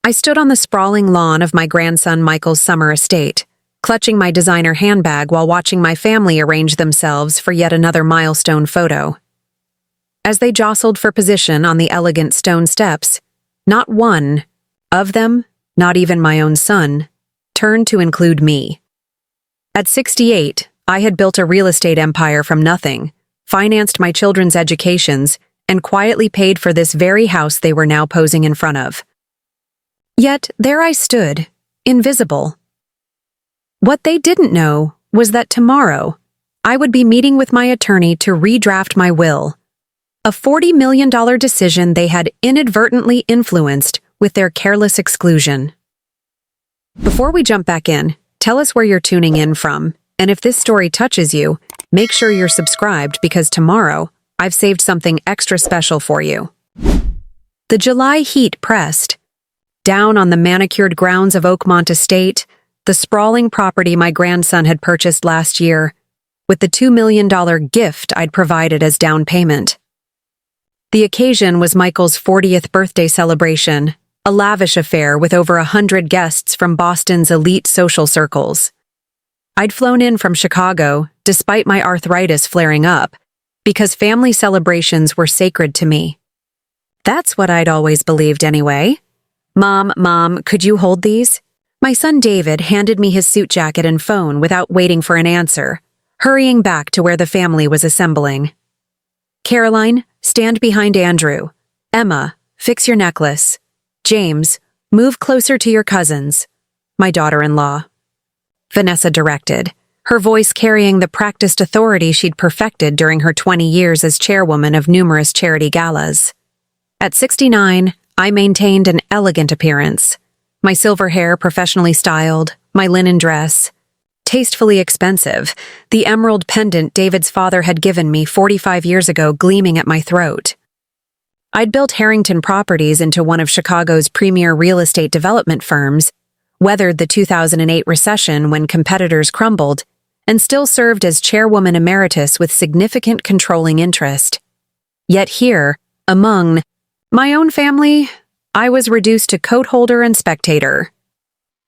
I stood on the sprawling lawn of my grandson Michael's summer estate, clutching my designer handbag while watching my family arrange themselves for yet another milestone photo. As they jostled for position on the elegant stone steps, not one of them, not even my own son, turned to include me. At 68, I had built a real estate empire from nothing, financed my children's educations, and quietly paid for this very house they were now posing in front of. Yet there I stood, invisible. What they didn't know was that tomorrow, I would be meeting with my attorney to redraft my will, a $40 million decision they had inadvertently influenced with their careless exclusion. Before we jump back in, tell us where you're tuning in from, and if this story touches you, make sure you're subscribed because tomorrow, I've saved something extra special for you. The July heat pressed. Down on the manicured grounds of Oakmont Estate, the sprawling property my grandson had purchased last year, with the $2 million gift I'd provided as down payment. The occasion was Michael's 40th birthday celebration, a lavish affair with over 100 guests from Boston's elite social circles. I'd flown in from Chicago, despite my arthritis flaring up, because family celebrations were sacred to me. That's what I'd always believed anyway. Mom, could you hold these? My son David handed me his suit jacket and phone without waiting for an answer, hurrying back to where the family was assembling. Caroline, stand behind Andrew. Emma, fix your necklace. James, move closer to your cousins. My daughter-in-law. Vanessa directed, her voice carrying the practiced authority she'd perfected during her 20 years as chairwoman of numerous charity galas. At 69, I maintained an elegant appearance. My silver hair professionally styled, my linen dress. Tastefully expensive, the emerald pendant David's father had given me 45 years ago gleaming at my throat. I'd built Harrington Properties into one of Chicago's premier real estate development firms, weathered the 2008 recession when competitors crumbled, and still served as chairwoman emeritus with significant controlling interest. Yet here, among my own family, I was reduced to coat holder and spectator.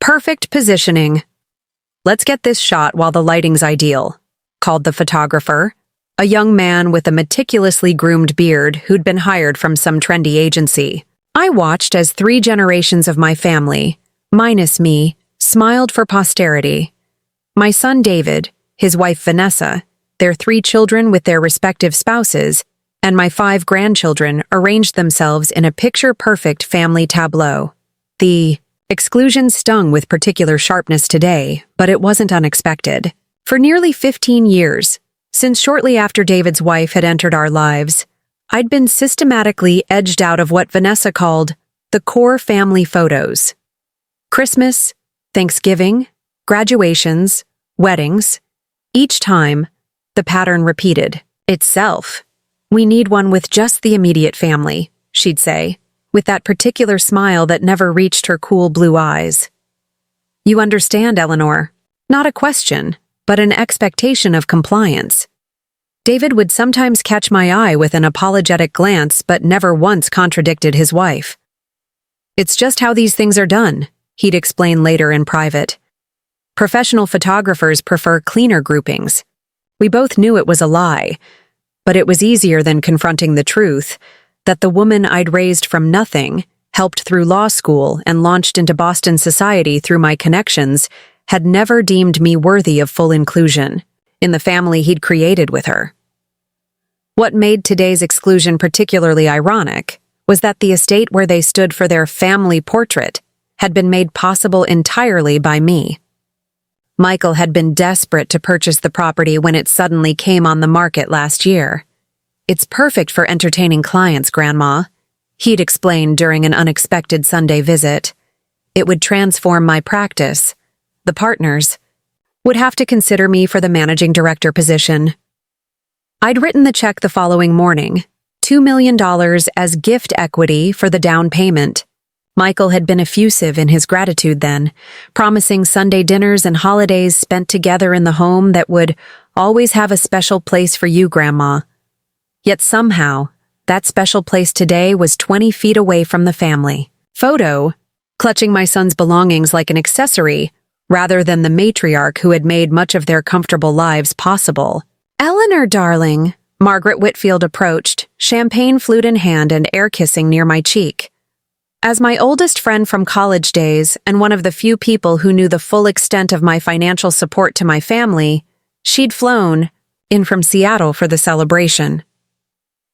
Perfect positioning. Let's get this shot while the lighting's ideal, called the photographer, a young man with a meticulously groomed beard who'd been hired from some trendy agency. I watched as 3 generations of my family, minus me, smiled for posterity. My son David, his wife Vanessa, their 3 children with their respective spouses, and my 5 grandchildren arranged themselves in a picture-perfect family tableau. The exclusion stung with particular sharpness today, but it wasn't unexpected. For nearly 15 years, since shortly after David's wife had entered our lives, I'd been systematically edged out of what Vanessa called the core family photos. Christmas, Thanksgiving, graduations, weddings. Each time, the pattern repeated itself. We need one with just the immediate family, she'd say, with that particular smile that never reached her cool blue eyes. You understand, Eleanor. Not a question, but an expectation of compliance. David would sometimes catch my eye with an apologetic glance but never once contradicted his wife. It's just how these things are done, he'd explain later in private. Professional photographers prefer cleaner groupings. We both knew it was a lie, but it was easier than confronting the truth that the woman I'd raised from nothing, helped through law school, and launched into Boston society through my connections, had never deemed me worthy of full inclusion in the family he'd created with her. What made today's exclusion particularly ironic was that the estate where they stood for their family portrait had been made possible entirely by me. Michael had been desperate to purchase the property when it suddenly came on the market last year. It's perfect for entertaining clients, Grandma, he'd explained during an unexpected Sunday visit. It would transform my practice. The partners would have to consider me for the managing director position. I'd written the check the following morning, $2 million as gift equity for the down payment. Michael had been effusive in his gratitude then, promising Sunday dinners and holidays spent together in the home that would always have a special place for you, Grandma. Yet somehow, that special place today was 20 feet away from the family photo clutching my son's belongings like an accessory, rather than the matriarch who had made much of their comfortable lives possible. "Eleanor, darling," Margaret Whitfield approached, champagne flute in hand and air-kissing near my cheek. As my oldest friend from college days and one of the few people who knew the full extent of my financial support to my family, she'd flown in from Seattle for the celebration.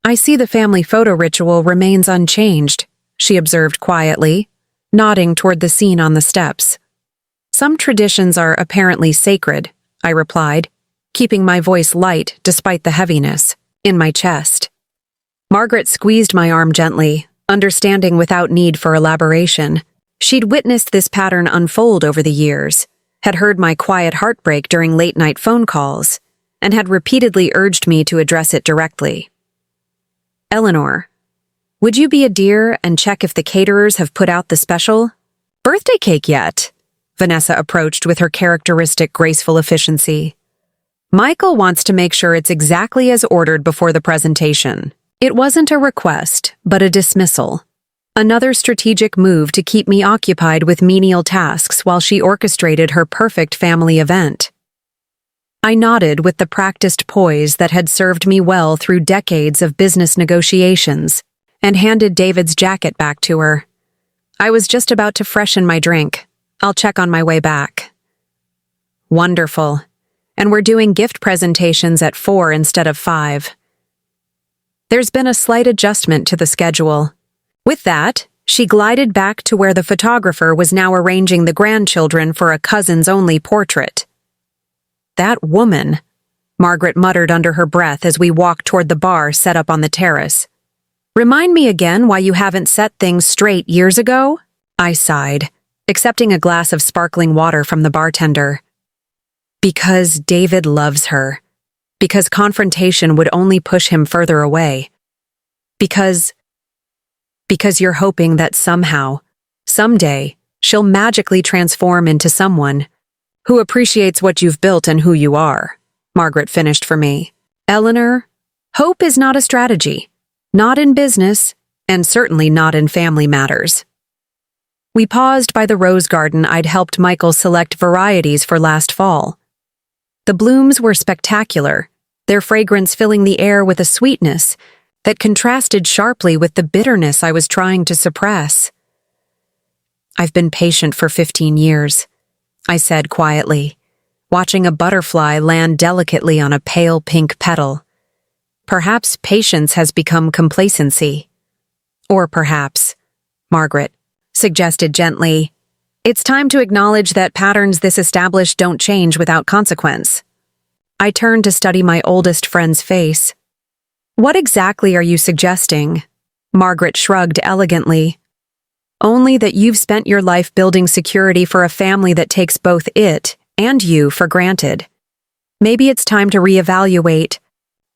"I see the family photo ritual remains unchanged," she observed quietly, nodding toward the scene on the steps. "Some traditions are apparently sacred," I replied, keeping my voice light despite the heaviness in my chest. Margaret squeezed my arm gently, understanding without need for elaboration. She'd witnessed this pattern unfold over the years, had heard my quiet heartbreak during late-night phone calls, and had repeatedly urged me to address it directly. "Eleanor, would you be a dear and check if the caterers have put out the special birthday cake yet?" Vanessa approached with her characteristic graceful efficiency. "Michael wants to make sure it's exactly as ordered before the presentation." It wasn't a request, but a dismissal. Another strategic move to keep me occupied with menial tasks while she orchestrated her perfect family event. I nodded with the practiced poise that had served me well through decades of business negotiations, and handed David's jacket back to her. I was just about to freshen my drink. "I'll check on my way back." "Wonderful. And we're doing gift presentations at 4 instead of 5. There's been a slight adjustment to the schedule. With that, she glided back to where the photographer was now arranging the grandchildren for a cousins-only portrait. "That woman," Margaret muttered under her breath as we walked toward the bar set up on the terrace. "Remind me again why you haven't set things straight years ago?" I sighed, accepting a glass of sparkling water from the bartender. "Because David loves her. Because confrontation would only push him further away. Because you're hoping that somehow, someday, she'll magically transform into someone who appreciates what you've built and who you are," Margaret finished for me. "Eleanor, hope is not a strategy. Not in business, and certainly not in family matters." We paused by the rose garden I'd helped Michael select varieties for last fall. The blooms were spectacular, their fragrance filling the air with a sweetness that contrasted sharply with the bitterness I was trying to suppress. "I've been patient for 15 years, I said quietly, watching a butterfly land delicately on a pale pink petal. "Perhaps patience has become complacency. Or perhaps," Margaret suggested gently, "it's time to acknowledge that patterns this established don't change without consequence." I turned to study my oldest friend's face. "What exactly are you suggesting?" Margaret shrugged elegantly. "Only that you've spent your life building security for a family that takes both it and you for granted. Maybe it's time to reevaluate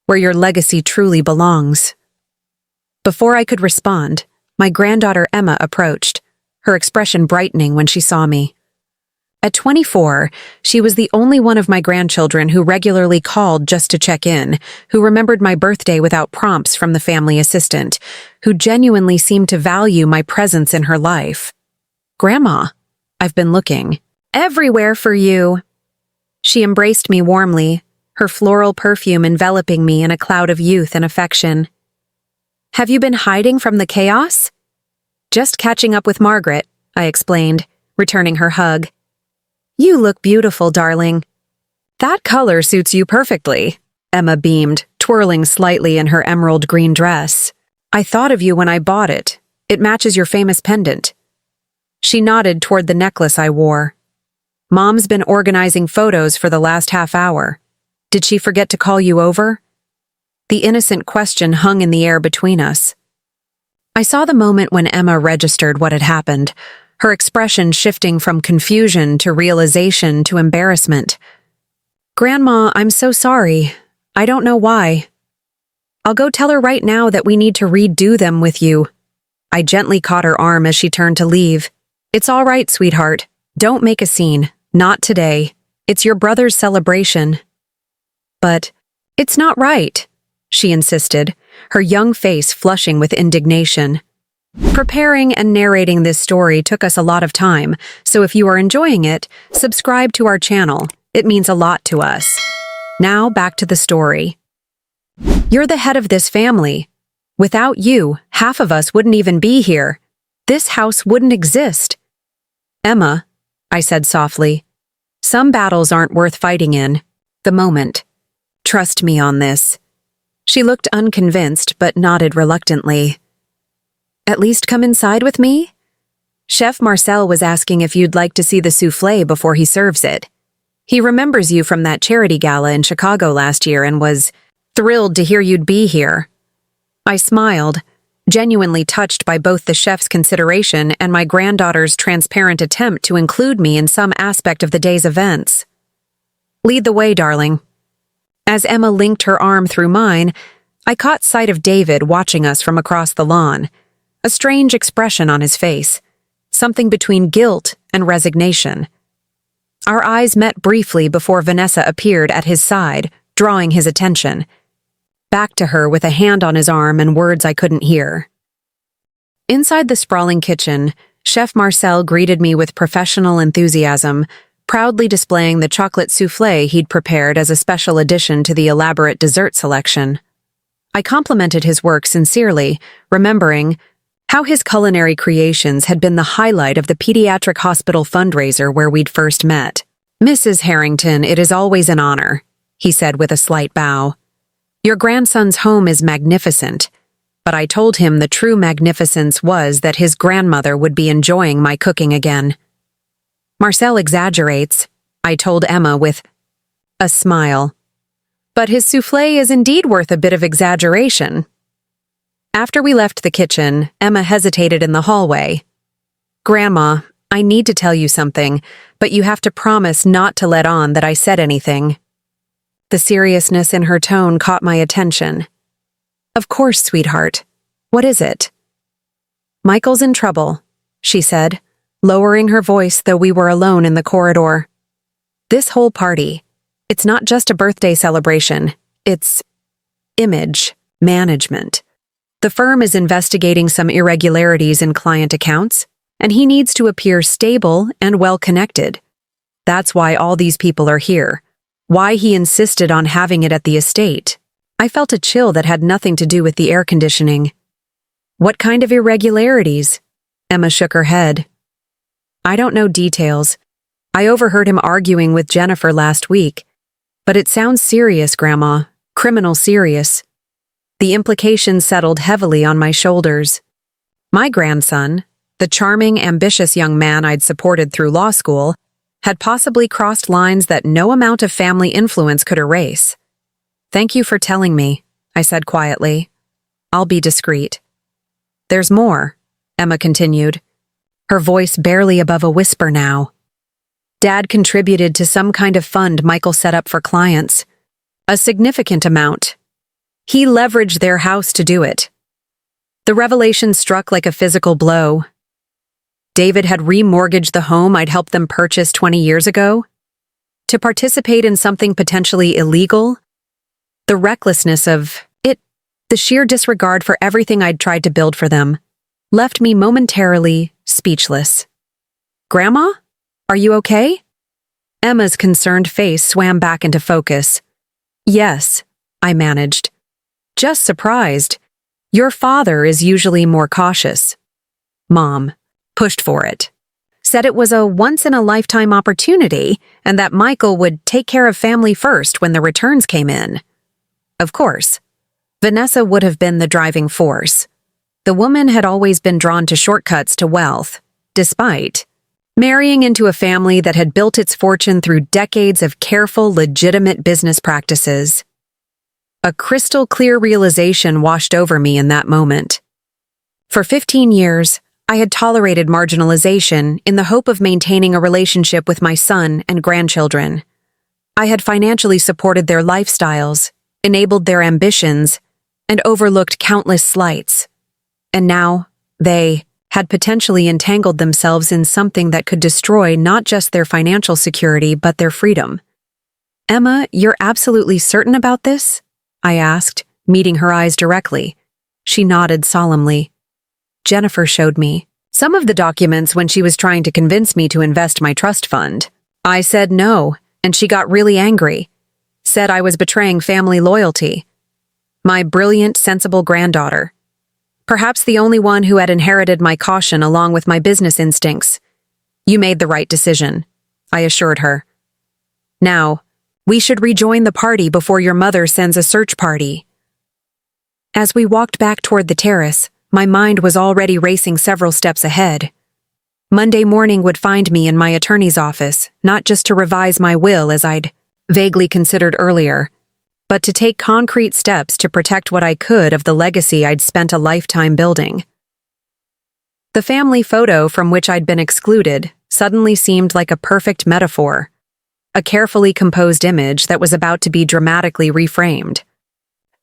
where your legacy truly belongs." Before I could respond, my granddaughter Emma approached, her expression brightening when she saw me. At 24, she was the only one of my grandchildren who regularly called just to check in, who remembered my birthday without prompts from the family assistant, who genuinely seemed to value my presence in her life. "Grandma, I've been looking everywhere for you." She embraced me warmly, her floral perfume enveloping me in a cloud of youth and affection. "Have you been hiding from the chaos?" "Just catching up with Margaret," I explained, returning her hug. "You look beautiful, darling." "That color suits you perfectly," Emma beamed, twirling slightly in her emerald green dress. "I thought of you when I bought it. It matches your famous pendant." She nodded toward the necklace I wore. "Mom's been organizing photos for the last half hour. Did she forget to call you over?" The innocent question hung in the air between us. I saw the moment when Emma registered what had happened, her expression shifting from confusion to realization to embarrassment. "Grandma, I'm so sorry. I don't know why. I'll go tell her right now that we need to redo them with you." I gently caught her arm as she turned to leave. "It's all right, sweetheart. Don't make a scene. Not today. It's your brother's celebration." "But it's not right," she insisted, her young face flushing with indignation. Preparing and narrating this story took us a lot of time, so if you are enjoying it, subscribe to our channel. It means a lot to us. Now back to the story. You're the head of this family. Without you, half of us wouldn't even be here. This house wouldn't exist. Emma, I said softly, some battles aren't worth fighting in the moment. Trust me on this. She looked unconvinced but nodded reluctantly. At least come inside with me? Chef Marcel was asking if you'd like to see the soufflé before he serves it. He remembers you from that charity gala in Chicago last year and was thrilled to hear you'd be here. I smiled, genuinely touched by both the chef's consideration and my granddaughter's transparent attempt to include me in some aspect of the day's events. Lead the way, darling. As Emma linked her arm through mine, I caught sight of David watching us from across the lawn, a strange expression on his face, something between guilt and resignation. Our eyes met briefly before Vanessa appeared at his side, drawing his attention. Back to her with a hand on his arm and words I couldn't hear. Inside the sprawling kitchen, Chef Marcel greeted me with professional enthusiasm, proudly displaying the chocolate soufflé he'd prepared as a special addition to the elaborate dessert selection. I complimented his work sincerely, remembering how his culinary creations had been the highlight of the pediatric hospital fundraiser where we'd first met. Mrs. Harrington, it is always an honor, he said with a slight bow. Your grandson's home is magnificent, but I told him the true magnificence was that his grandmother would be enjoying my cooking again. Marcel exaggerates, I told Emma with a smile. But his soufflé is indeed worth a bit of exaggeration. After we left the kitchen, Emma hesitated in the hallway. Grandma, I need to tell you something, but you have to promise not to let on that I said anything. The seriousness in her tone caught my attention. Of course, sweetheart. What is it? Michael's in trouble, she said, lowering her voice though we were alone in the corridor. This whole party, it's not just a birthday celebration, it's image management. The firm is investigating some irregularities in client accounts, and he needs to appear stable and well-connected. That's why all these people are here, why he insisted on having it at the estate. I felt a chill that had nothing to do with the air conditioning. What kind of irregularities? Emma shook her head. I don't know details. I overheard him arguing with Jennifer last week. But it sounds serious, Grandma. Criminal serious. The implications settled heavily on my shoulders. My grandson, the charming, ambitious young man I'd supported through law school, had possibly crossed lines that no amount of family influence could erase. Thank you for telling me, I said quietly. I'll be discreet. There's more, Emma continued, her voice barely above a whisper now. Dad contributed to some kind of fund Michael set up for clients. A significant amount. He leveraged their house to do it. The revelation struck like a physical blow. David had remortgaged the home I'd helped them purchase 20 years ago. To participate in something potentially illegal. The recklessness of it, the sheer disregard for everything I'd tried to build for them, left me momentarily speechless. Grandma? Are you okay? Emma's concerned face swam back into focus. Yes, I managed. Just surprised. Your father is usually more cautious. Mom pushed for it. Said it was a once-in-a-lifetime opportunity and that Michael would take care of family first when the returns came in. Of course, Vanessa would have been the driving force. The woman had always been drawn to shortcuts to wealth, despite marrying into a family that had built its fortune through decades of careful, legitimate business practices. A crystal-clear realization washed over me in that moment. For 15 years, I had tolerated marginalization in the hope of maintaining a relationship with my son and grandchildren. I had financially supported their lifestyles, enabled their ambitions, and overlooked countless slights. And now, they had potentially entangled themselves in something that could destroy not just their financial security but their freedom. Emma, you're absolutely certain about this? I asked, meeting her eyes directly. She nodded solemnly. Jennifer showed me some of the documents when she was trying to convince me to invest my trust fund. I said no, and she got really angry. Said I was betraying family loyalty. My brilliant, sensible granddaughter. Perhaps the only one who had inherited my caution along with my business instincts. You made the right decision, I assured her. Now, we should rejoin the party before your mother sends a search party. As we walked back toward the terrace, my mind was already racing several steps ahead. Monday morning would find me in my attorney's office, not just to revise my will as I'd vaguely considered earlier, but to take concrete steps to protect what I could of the legacy I'd spent a lifetime building. The family photo from which I'd been excluded suddenly seemed like a perfect metaphor, a carefully composed image that was about to be dramatically reframed.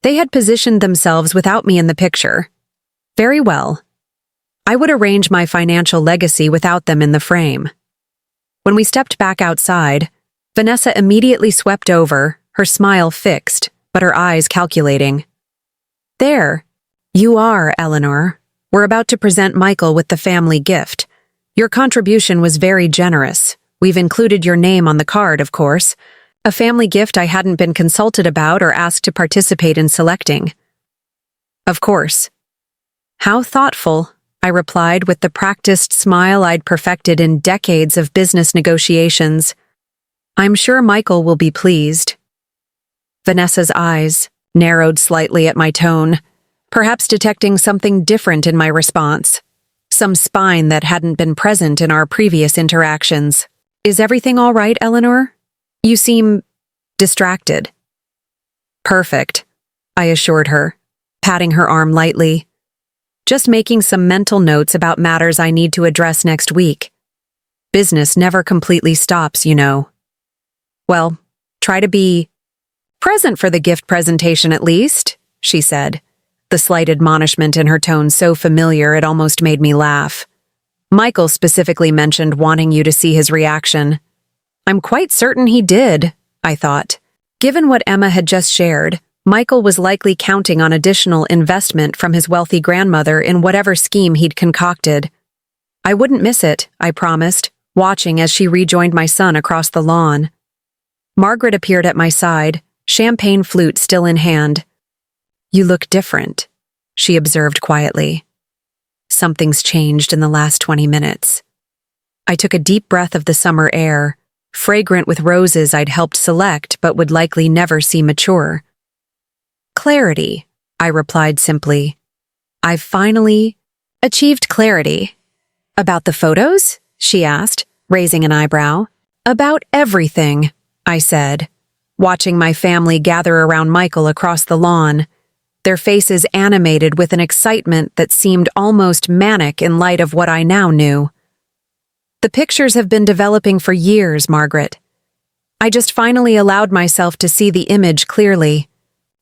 They had positioned themselves without me in the picture. Very well. I would arrange my financial legacy without them in the frame. When we stepped back outside, Vanessa immediately swept over, her smile fixed, but her eyes calculating. There. You are, Eleanor. We're about to present Michael with the family gift. Your contribution was very generous. We've included your name on the card, of course. A family gift I hadn't been consulted about or asked to participate in selecting. Of course. How thoughtful, I replied with the practiced smile I'd perfected in decades of business negotiations. I'm sure Michael will be pleased. Vanessa's eyes narrowed slightly at my tone, perhaps detecting something different in my response, some spine that hadn't been present in our previous interactions. Is everything all right, Eleanor? You seem distracted. Perfect, I assured her, patting her arm lightly. Just making some mental notes about matters I need to address next week. Business never completely stops, you know. Well, try to be present for the gift presentation at least, she said, the slight admonishment in her tone so familiar it almost made me laugh. Michael specifically mentioned wanting you to see his reaction. I'm quite certain he did, I thought. Given what Emma had just shared, Michael was likely counting on additional investment from his wealthy grandmother in whatever scheme he'd concocted. I wouldn't miss it, I promised, watching as she rejoined my son across the lawn. Margaret appeared at my side, champagne flute still in hand. You look different, she observed quietly. Something's changed in the last 20 minutes. I took a deep breath of the summer air, fragrant with roses I'd helped select but would likely never see mature. Clarity, I replied simply. I've finally achieved clarity. About the photos? She asked, raising an eyebrow. About everything, I said, watching my family gather around Michael across the lawn, their faces animated with an excitement that seemed almost manic in light of what I now knew. The pictures have been developing for years, Margaret. I just finally allowed myself to see the image clearly.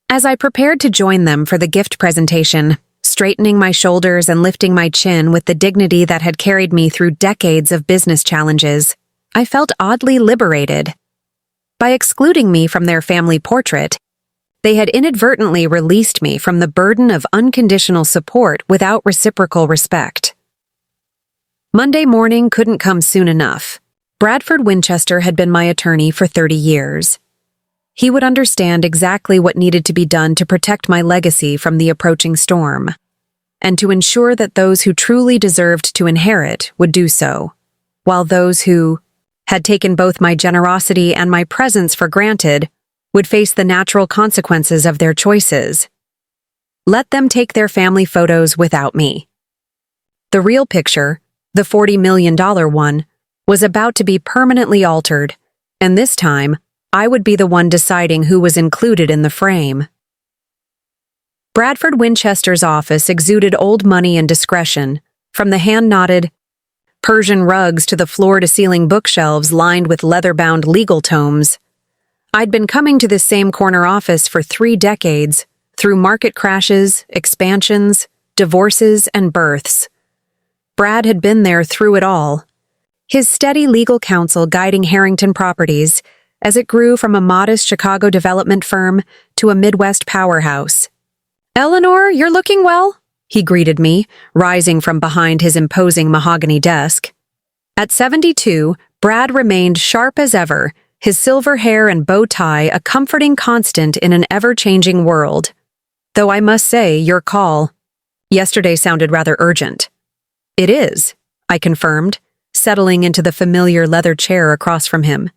As I prepared to join them for the gift presentation, straightening my shoulders and lifting my chin with the dignity that had carried me through decades of business challenges, I felt oddly liberated. By excluding me from their family portrait, they had inadvertently released me from the burden of unconditional support without reciprocal respect. Monday morning couldn't come soon enough. Bradford Winchester had been my attorney for 30 years. He would understand exactly what needed to be done to protect my legacy from the approaching storm, and to ensure that those who truly deserved to inherit would do so, while those who had taken both my generosity and my presence for granted would face the natural consequences of their choices. Let them take their family photos without me. The real picture, the $40 million one, was about to be permanently altered, and this time, I would be the one deciding who was included in the frame. Bradford Winchester's office exuded old money and discretion, from the hand-knotted Persian rugs to the floor-to-ceiling bookshelves lined with leather-bound legal tomes. I'd been coming to this same corner office for 3 decades, through market crashes, expansions, divorces, and births. Brad had been there through it all, his steady legal counsel guiding Harrington Properties as it grew from a modest Chicago development firm to a Midwest powerhouse. "Eleanor, you're looking well," he greeted me, rising from behind his imposing mahogany desk. At 72, Brad remained sharp as ever, his silver hair and bow tie a comforting constant in an ever-changing world. Though I must say, your call yesterday sounded rather urgent. It is, I confirmed, settling into the familiar leather chair across from him.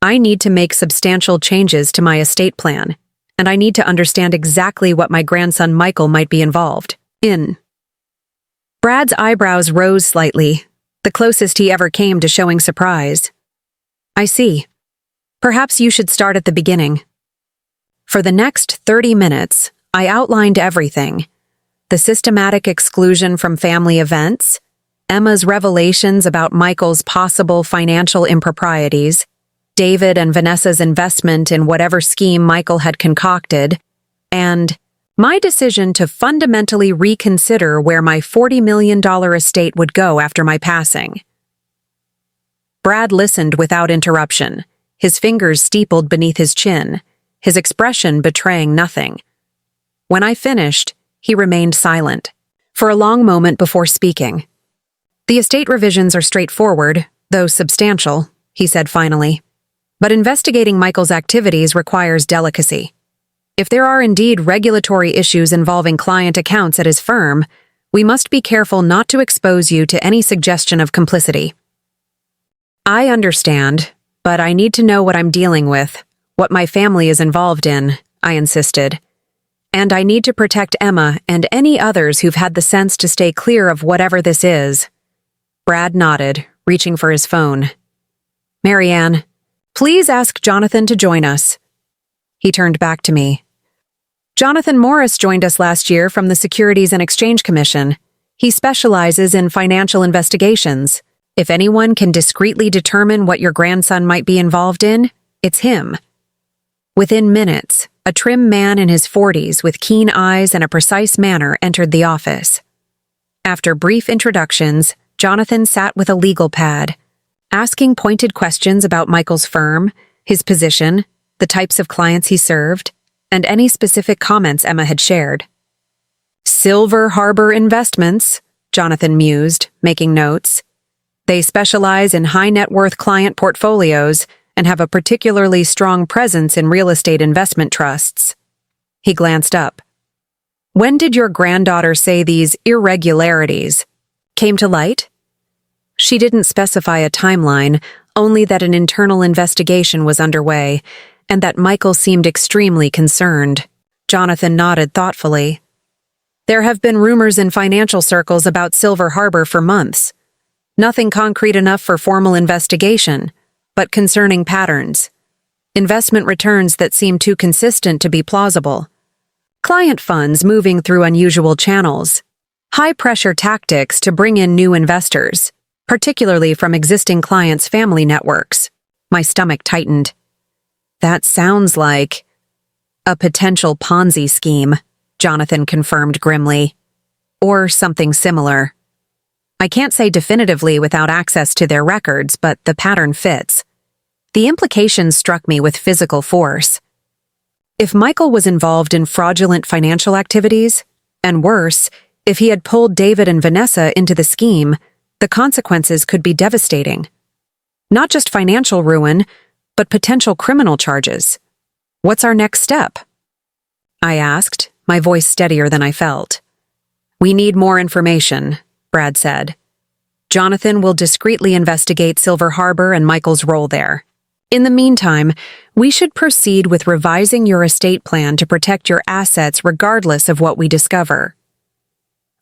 I need to make substantial changes to my estate plan, and I need to understand exactly what my grandson Michael might be involved in. Brad's eyebrows rose slightly, the closest he ever came to showing surprise. I see. Perhaps you should start at the beginning. For the next 30 minutes, I outlined everything. The systematic exclusion from family events, Emma's revelations about Michael's possible financial improprieties, David and Vanessa's investment in whatever scheme Michael had concocted, and my decision to fundamentally reconsider where my $40 million estate would go after my passing. Brad listened without interruption, his fingers steepled beneath his chin, his expression betraying nothing. When I finished, he remained silent, for a long moment before speaking. The estate revisions are straightforward, though substantial, he said finally. But investigating Michael's activities requires delicacy. If there are indeed regulatory issues involving client accounts at his firm, we must be careful not to expose you to any suggestion of complicity. I understand, but I need to know what I'm dealing with, what my family is involved in, I insisted. And I need to protect Emma and any others who've had the sense to stay clear of whatever this is. Brad nodded, reaching for his phone. Marianne, please ask Jonathan to join us. He turned back to me. Jonathan Morris joined us last year from the Securities and Exchange Commission. He specializes in financial investigations. If anyone can discreetly determine what your grandson might be involved in, it's him. Within minutes, a trim man in his 40s with keen eyes and a precise manner entered the office. After brief introductions, Jonathan sat with a legal pad, asking pointed questions about Michael's firm, his position, the types of clients he served, and any specific comments Emma had shared. Silver Harbor Investments, Jonathan mused, making notes. They specialize in high-net-worth client portfolios and have a particularly strong presence in real estate investment trusts. He glanced up. When did your granddaughter say these irregularities came to light? She didn't specify a timeline, only that an internal investigation was underway, and that Michael seemed extremely concerned. Jonathan nodded thoughtfully. There have been rumors in financial circles about Silver Harbor for months. Nothing concrete enough for formal investigation, but concerning patterns. Investment returns that seem too consistent to be plausible. Client funds moving through unusual channels. High-pressure tactics to bring in new investors, particularly from existing clients' family networks. My stomach tightened. That sounds like a potential Ponzi scheme, Jonathan confirmed grimly. Or something similar. I can't say definitively without access to their records, but the pattern fits. The implications struck me with physical force. If Michael was involved in fraudulent financial activities, and worse, if he had pulled David and Vanessa into the scheme, the consequences could be devastating. Not just financial ruin, but potential criminal charges. What's our next step? I asked, my voice steadier than I felt. We need more information, Brad said. Jonathan will discreetly investigate Silver Harbor and Michael's role there. In the meantime, we should proceed with revising your estate plan to protect your assets regardless of what we discover.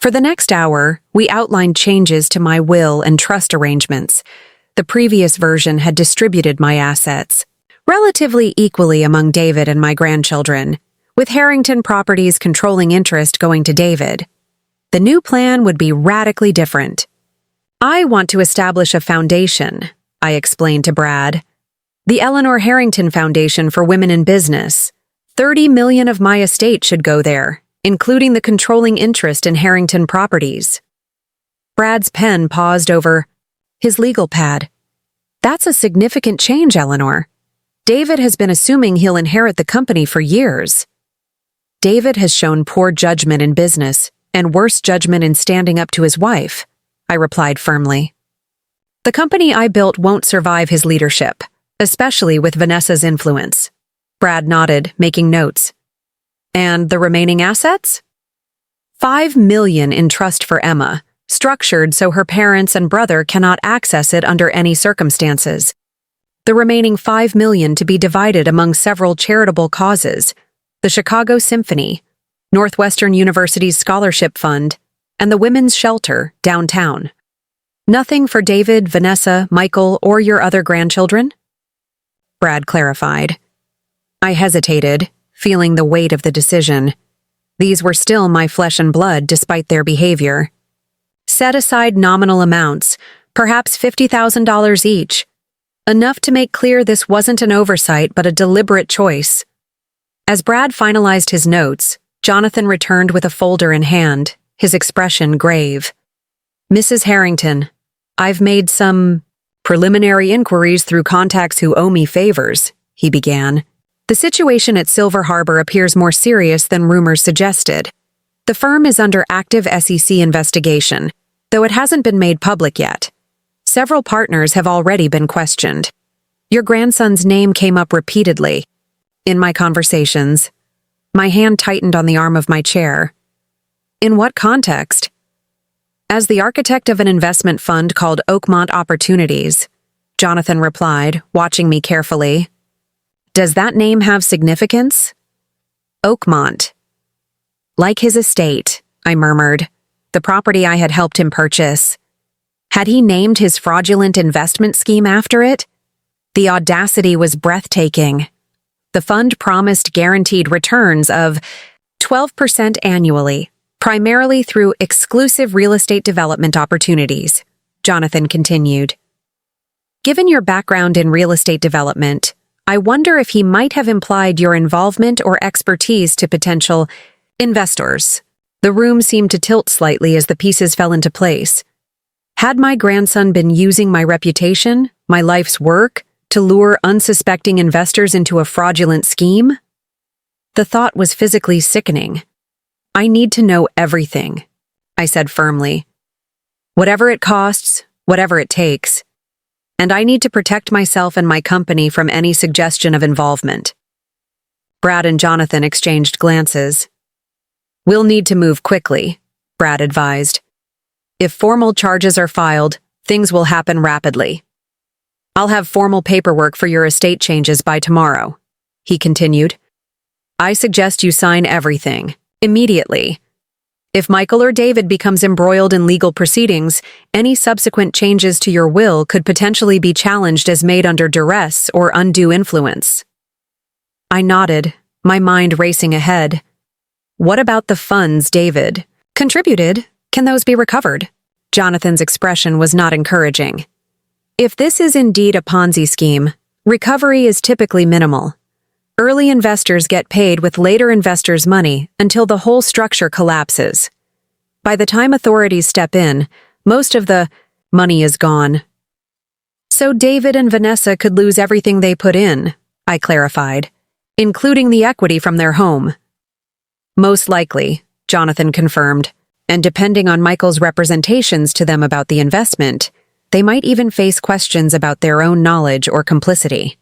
For the next hour, we outlined changes to my will and trust arrangements. The previous version had distributed my assets, relatively equally among David and my grandchildren, with Harrington Properties' controlling interest going to David. The new plan would be radically different. I want to establish a foundation, I explained to Brad. The Eleanor Harrington Foundation for Women in Business. $30 million of my estate should go there, including the controlling interest in Harrington Properties. Brad's pen paused over his legal pad. That's a significant change, Eleanor. David has been assuming he'll inherit the company for years. David has shown poor judgment in business, and worse judgment in standing up to his wife, I replied firmly. The company I built won't survive his leadership, especially with Vanessa's influence. Brad nodded, making notes. And the remaining assets? $5 million in trust for Emma, structured so her parents and brother cannot access it under any circumstances. The remaining $5 million to be divided among several charitable causes: the Chicago Symphony, Northwestern University's Scholarship Fund, and the Women's Shelter downtown. Nothing for David, Vanessa, Michael, or your other grandchildren? Brad clarified. I hesitated, feeling the weight of the decision. These were still my flesh and blood despite their behavior. Set aside nominal amounts, perhaps $50,000 each. Enough to make clear this wasn't an oversight but a deliberate choice. As Brad finalized his notes, Jonathan returned with a folder in hand, his expression grave. Mrs. Harrington, I've made some preliminary inquiries through contacts who owe me favors, he began. The situation at Silver Harbor appears more serious than rumors suggested. The firm is under active SEC investigation, though it hasn't been made public yet. Several partners have already been questioned. Your grandson's name came up repeatedly. In my conversations, my hand tightened on the arm of my chair. In what context? As the architect of an investment fund called Oakmont Opportunities, Jonathan replied, watching me carefully. Does that name have significance? Oakmont. Like his estate, I murmured, the property I had helped him purchase. Had he named his fraudulent investment scheme after it? The audacity was breathtaking. The fund promised guaranteed returns of 12% annually, primarily through exclusive real estate development opportunities, Jonathan continued. Given your background in real estate development, I wonder if he might have implied your involvement or expertise to potential investors. The room seemed to tilt slightly as the pieces fell into place. Had my grandson been using my reputation, my life's work, to lure unsuspecting investors into a fraudulent scheme? The thought was physically sickening. I need to know everything, I said firmly. Whatever it costs, whatever it takes. And I need to protect myself and my company from any suggestion of involvement. Brad and Jonathan exchanged glances. We'll need to move quickly, Brad advised. If formal charges are filed, things will happen rapidly. I'll have formal paperwork for your estate changes by tomorrow, he continued. I suggest you sign everything, immediately. If Michael or David becomes embroiled in legal proceedings, any subsequent changes to your will could potentially be challenged as made under duress or undue influence. I nodded, my mind racing ahead. What about the funds David contributed? Can those be recovered? Jonathan's expression was not encouraging. If this is indeed a Ponzi scheme, recovery is typically minimal. Early investors get paid with later investors' money until the whole structure collapses. By the time authorities step in, most of the money is gone. So David and Vanessa could lose everything they put in, I clarified, including the equity from their home. Most likely, Jonathan confirmed, and depending on Michael's representations to them about the investment, they might even face questions about their own knowledge or complicity.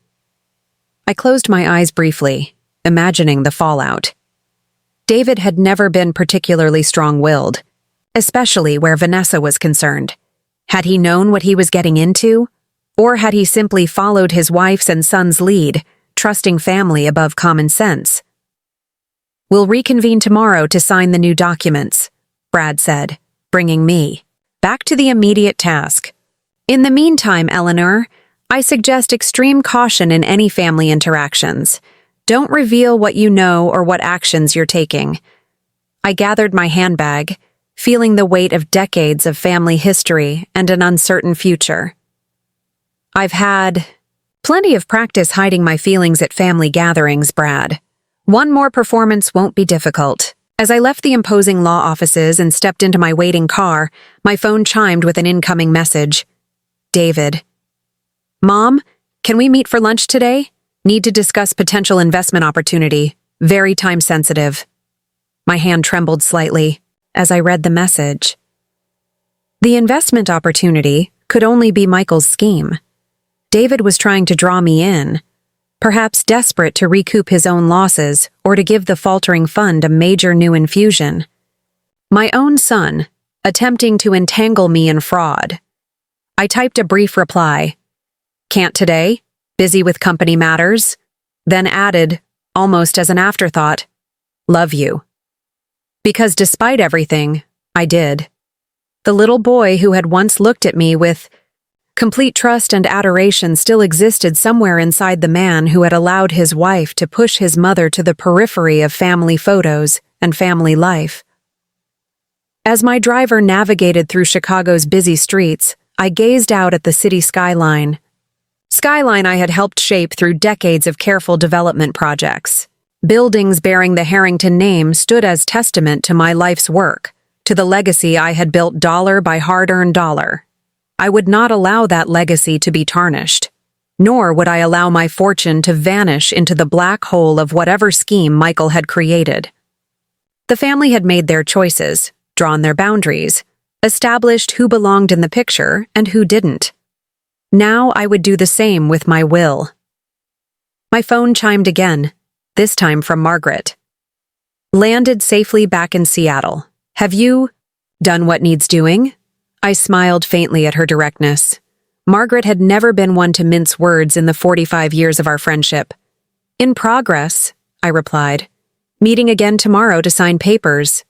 I closed my eyes briefly, imagining the fallout. David had never been particularly strong-willed, especially where Vanessa was concerned. Had he known what he was getting into? Or had he simply followed his wife's and son's lead, trusting family above common sense? We'll reconvene tomorrow to sign the new documents, Brad said, bringing me back to the immediate task. In the meantime, Eleanor, I suggest extreme caution in any family interactions. Don't reveal what you know or what actions you're taking. I gathered my handbag, feeling the weight of decades of family history and an uncertain future. I've had plenty of practice hiding my feelings at family gatherings, Brad. One more performance won't be difficult. As I left the imposing law offices and stepped into my waiting car, my phone chimed with an incoming message. David. Mom, can we meet for lunch today? Need to discuss potential investment opportunity. Very time sensitive. My hand trembled slightly. as I read the message. The investment opportunity could only be Michael's scheme. David was trying to draw me in, perhaps desperate to recoup his own losses or to give the faltering fund a major new infusion. My own son, attempting to entangle me in fraud. I typed a brief reply. Can't today, busy with company matters, then added, almost as an afterthought, love you. Because despite everything, I did. The little boy who had once looked at me with complete trust and adoration still existed somewhere inside the man who had allowed his wife to push his mother to the periphery of family photos and family life. As my driver navigated through Chicago's busy streets, I gazed out at the city skyline. Skyline I had helped shape through decades of careful development projects. Buildings bearing the Harrington name stood as testament to my life's work, to the legacy I had built dollar by hard-earned dollar. I would not allow that legacy to be tarnished, nor would I allow my fortune to vanish into the black hole of whatever scheme Michael had created. The family had made their choices, drawn their boundaries, established who belonged in the picture and who didn't. Now I would do the same with my will. My phone chimed again, this time from Margaret. Landed safely back in Seattle. Have you done what needs doing? I smiled faintly at her directness. Margaret had never been one to mince words in the 45 years of our friendship. In progress, I replied. Meeting again tomorrow to sign papers.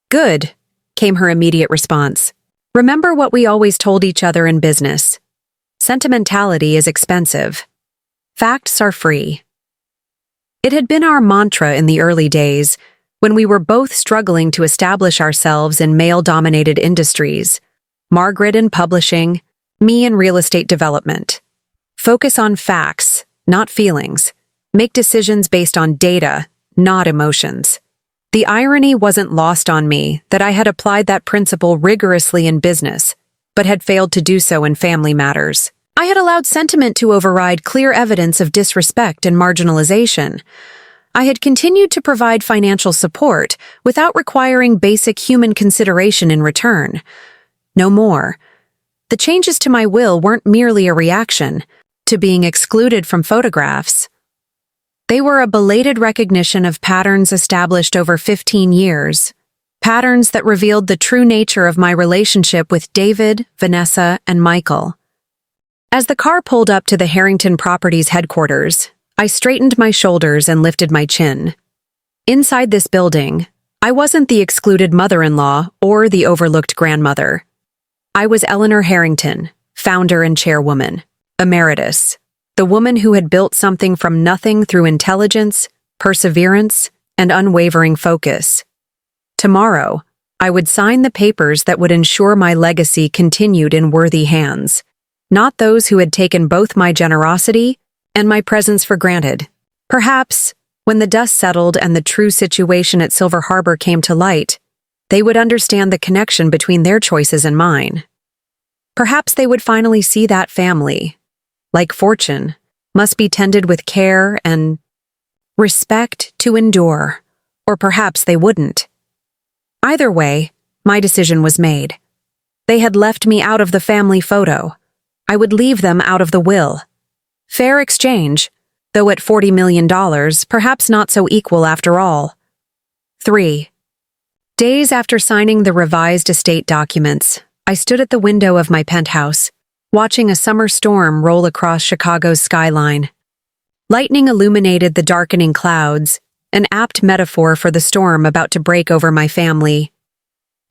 Good, came her immediate response. Remember what we always told each other in business. Sentimentality is expensive. Facts are free. It had been our mantra in the early days, when we were both struggling to establish ourselves in male-dominated industries. Margaret in publishing, me in real estate development. Focus on facts, not feelings. Make decisions based on data, not emotions. The irony wasn't lost on me that I had applied that principle rigorously in business, but had failed to do so in family matters. I had allowed sentiment to override clear evidence of disrespect and marginalization. I had continued to provide financial support without requiring basic human consideration in return. No more. The changes to my will weren't merely a reaction to being excluded from photographs. They were a belated recognition of patterns established over 15 years, patterns that revealed the true nature of my relationship with David, Vanessa, and Michael. As the car pulled up to the Harrington Properties headquarters, I straightened my shoulders and lifted my chin. Inside this building, I wasn't the excluded mother-in-law or the overlooked grandmother. I was Eleanor Harrington, founder and chairwoman, emeritus, the woman who had built something from nothing through intelligence, perseverance, and unwavering focus. Tomorrow, I would sign the papers that would ensure my legacy continued in worthy hands, not those who had taken both my generosity and my presence for granted. Perhaps, when the dust settled and the true situation at Silver Harbor came to light, they would understand the connection between their choices and mine. Perhaps they would finally see that family, like fortune, must be tended with care and respect to endure, or perhaps they wouldn't. Either way, my decision was made. They had left me out of the family photo. I would leave them out of the will. Fair exchange, though at $40 million, perhaps not so equal after all. 3. Days after signing the revised estate documents, I stood at the window of my penthouse, watching a summer storm roll across Chicago's skyline. Lightning illuminated the darkening clouds, an apt metaphor for the storm about to break over my family.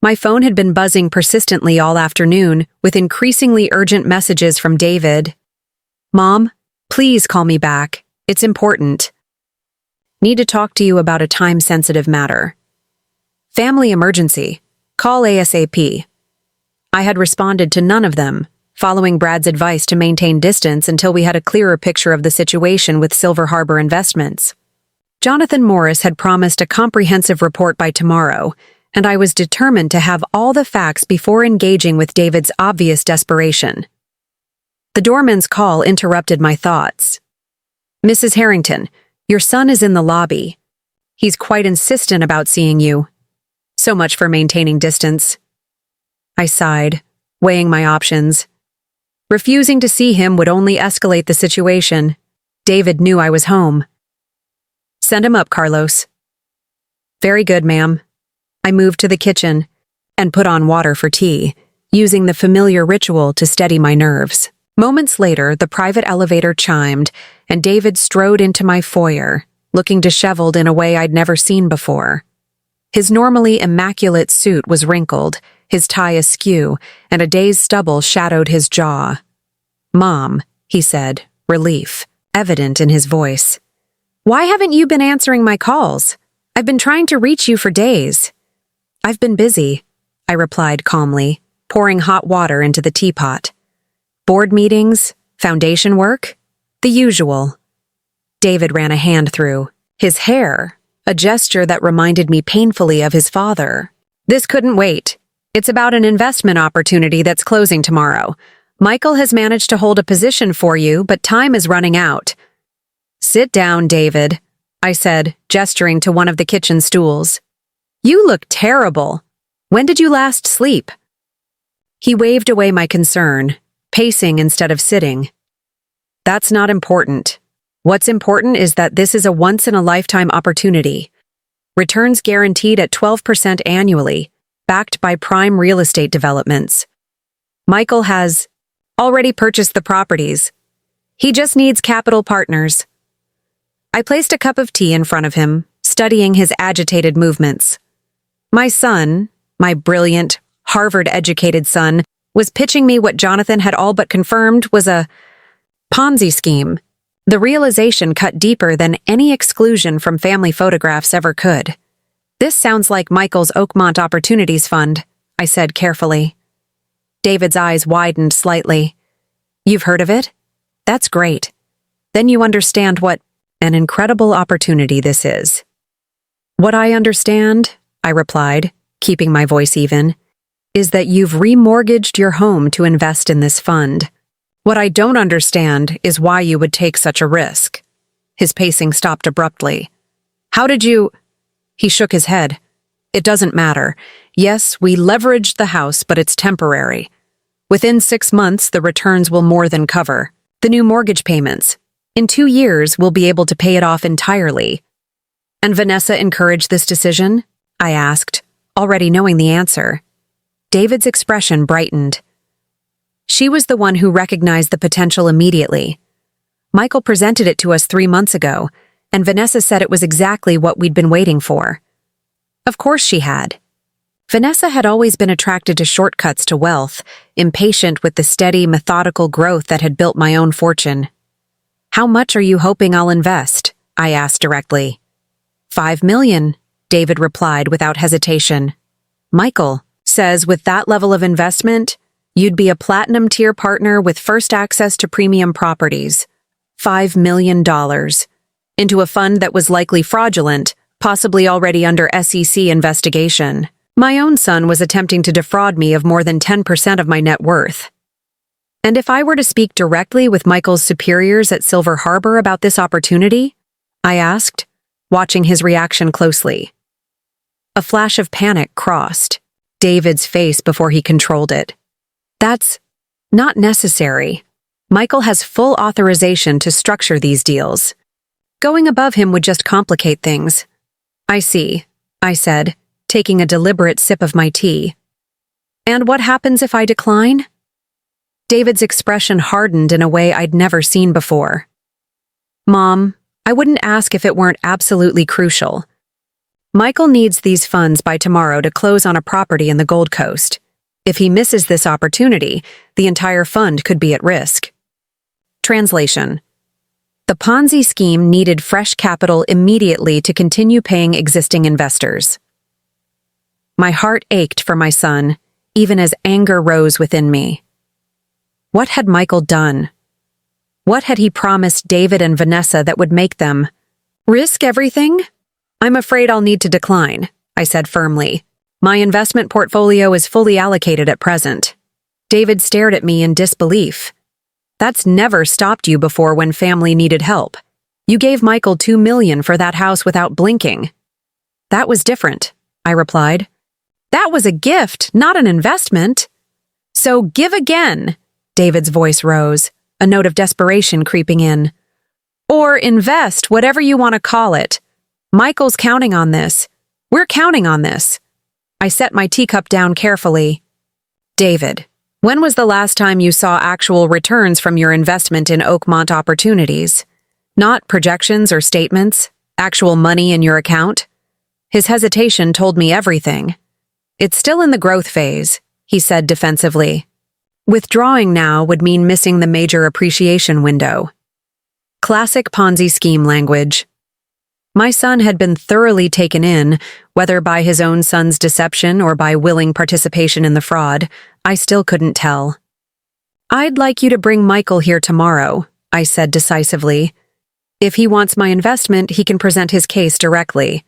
My phone had been buzzing persistently all afternoon, with increasingly urgent messages from David. Mom, please call me back. It's important. Need to talk to you about a time-sensitive matter. Family emergency. Call ASAP. I had responded to none of them, following Brad's advice to maintain distance until we had a clearer picture of the situation with Silver Harbor Investments. Jonathan Morris had promised a comprehensive report by tomorrow, and I was determined to have all the facts before engaging with David's obvious desperation. The doorman's call interrupted my thoughts. Mrs. Harrington, your son is in the lobby. He's quite insistent about seeing you. So much for maintaining distance. I sighed, weighing my options. Refusing to see him would only escalate the situation. David knew I was home. Send him up, Carlos. Very good, ma'am. I moved to the kitchen and put on water for tea, using the familiar ritual to steady my nerves. Moments later, the private elevator chimed, and David strode into my foyer, looking disheveled in a way I'd never seen before. His normally immaculate suit was wrinkled, his tie askew, and a day's stubble shadowed his jaw. "Mom," he said, relief evident in his voice. "Why haven't you been answering my calls? I've been trying to reach you for days." "I've been busy," I replied calmly, pouring hot water into the teapot. "Board meetings, foundation work, the usual." David ran a hand through his hair, a gesture that reminded me painfully of his father. "This couldn't wait. It's about an investment opportunity that's closing tomorrow. Michael has managed to hold a position for you, but time is running out." "Sit down, David," I said, gesturing to one of the kitchen stools. "You look terrible. When did you last sleep?" He waved away my concern, pacing instead of sitting. "That's not important. What's important is that this is a once-in-a-lifetime opportunity. Returns guaranteed at 12% annually, backed by prime real estate developments. Michael has already purchased the properties. He just needs capital partners." I placed a cup of tea in front of him, studying his agitated movements. My son, my brilliant, Harvard-educated son, was pitching me what Jonathan had all but confirmed was a Ponzi scheme. The realization cut deeper than any exclusion from family photographs ever could. "This sounds like Michael's Oakmont Opportunities Fund," I said carefully. David's eyes widened slightly. "You've heard of it? That's great. Then you understand what an incredible opportunity this is." "What I understand," I replied, keeping my voice even, "is that you've remortgaged your home to invest in this fund. What I don't understand is why you would take such a risk." His pacing stopped abruptly. "How did you—" He shook his head. "It doesn't matter. Yes, we leveraged the house, but it's temporary. Within 6 months, the returns will more than cover the new mortgage payments. In 2 years, we'll be able to pay it off entirely." "And Vanessa encouraged this decision?" I asked, already knowing the answer. David's expression brightened. "She was the one who recognized the potential immediately. Michael presented it to us 3 months ago, and Vanessa said it was exactly what we'd been waiting for." Of course she had. Vanessa had always been attracted to shortcuts to wealth, impatient with the steady, methodical growth that had built my own fortune. "How much are you hoping I'll invest?" I asked directly. $5 million, David replied without hesitation. "Michael says with that level of investment, you'd be a platinum-tier partner with first access to premium properties. $5 million. Into a fund that was likely fraudulent, possibly already under SEC investigation. My own son was attempting to defraud me of more than 10% of my net worth. And if I were to speak directly with Michael's superiors at Silver Harbor about this opportunity?" I asked, watching his reaction closely. A flash of panic crossed David's face before he controlled it. "That's not necessary. Michael has full authorization to structure these deals. Going above him would just complicate things." "I see," I said, taking a deliberate sip of my tea. "And what happens if I decline?" David's expression hardened in a way I'd never seen before. "Mom, I wouldn't ask if it weren't absolutely crucial. Michael needs these funds by tomorrow to close on a property in the Gold Coast. If he misses this opportunity, the entire fund could be at risk." Translation: The Ponzi scheme needed fresh capital immediately to continue paying existing investors. My heart ached for my son, even as anger rose within me. What had Michael done? What had he promised David and Vanessa that would make them risk everything? "I'm afraid I'll need to decline," I said firmly. "My investment portfolio is fully allocated at present." David stared at me in disbelief. "That's never stopped you before when family needed help. You gave Michael $2 million for that house without blinking." "That was different," I replied. That was a gift, not an investment. So give again. David's voice rose, a note of desperation creeping in. Or invest, whatever you want to call it. Michael's counting on this. We're counting on this. I set my teacup down carefully. David, when was the last time you saw actual returns from your investment in Oakmont Opportunities? Not projections or statements, actual money in your account? His hesitation told me everything. It's still in the growth phase, he said defensively. Withdrawing now would mean missing the major appreciation window. Classic Ponzi scheme language. My son had been thoroughly taken in, whether by his own son's deception or by willing participation in the fraud. I still couldn't tell. I'd like you to bring Michael here tomorrow, I said decisively. If he wants my investment, he can present his case directly.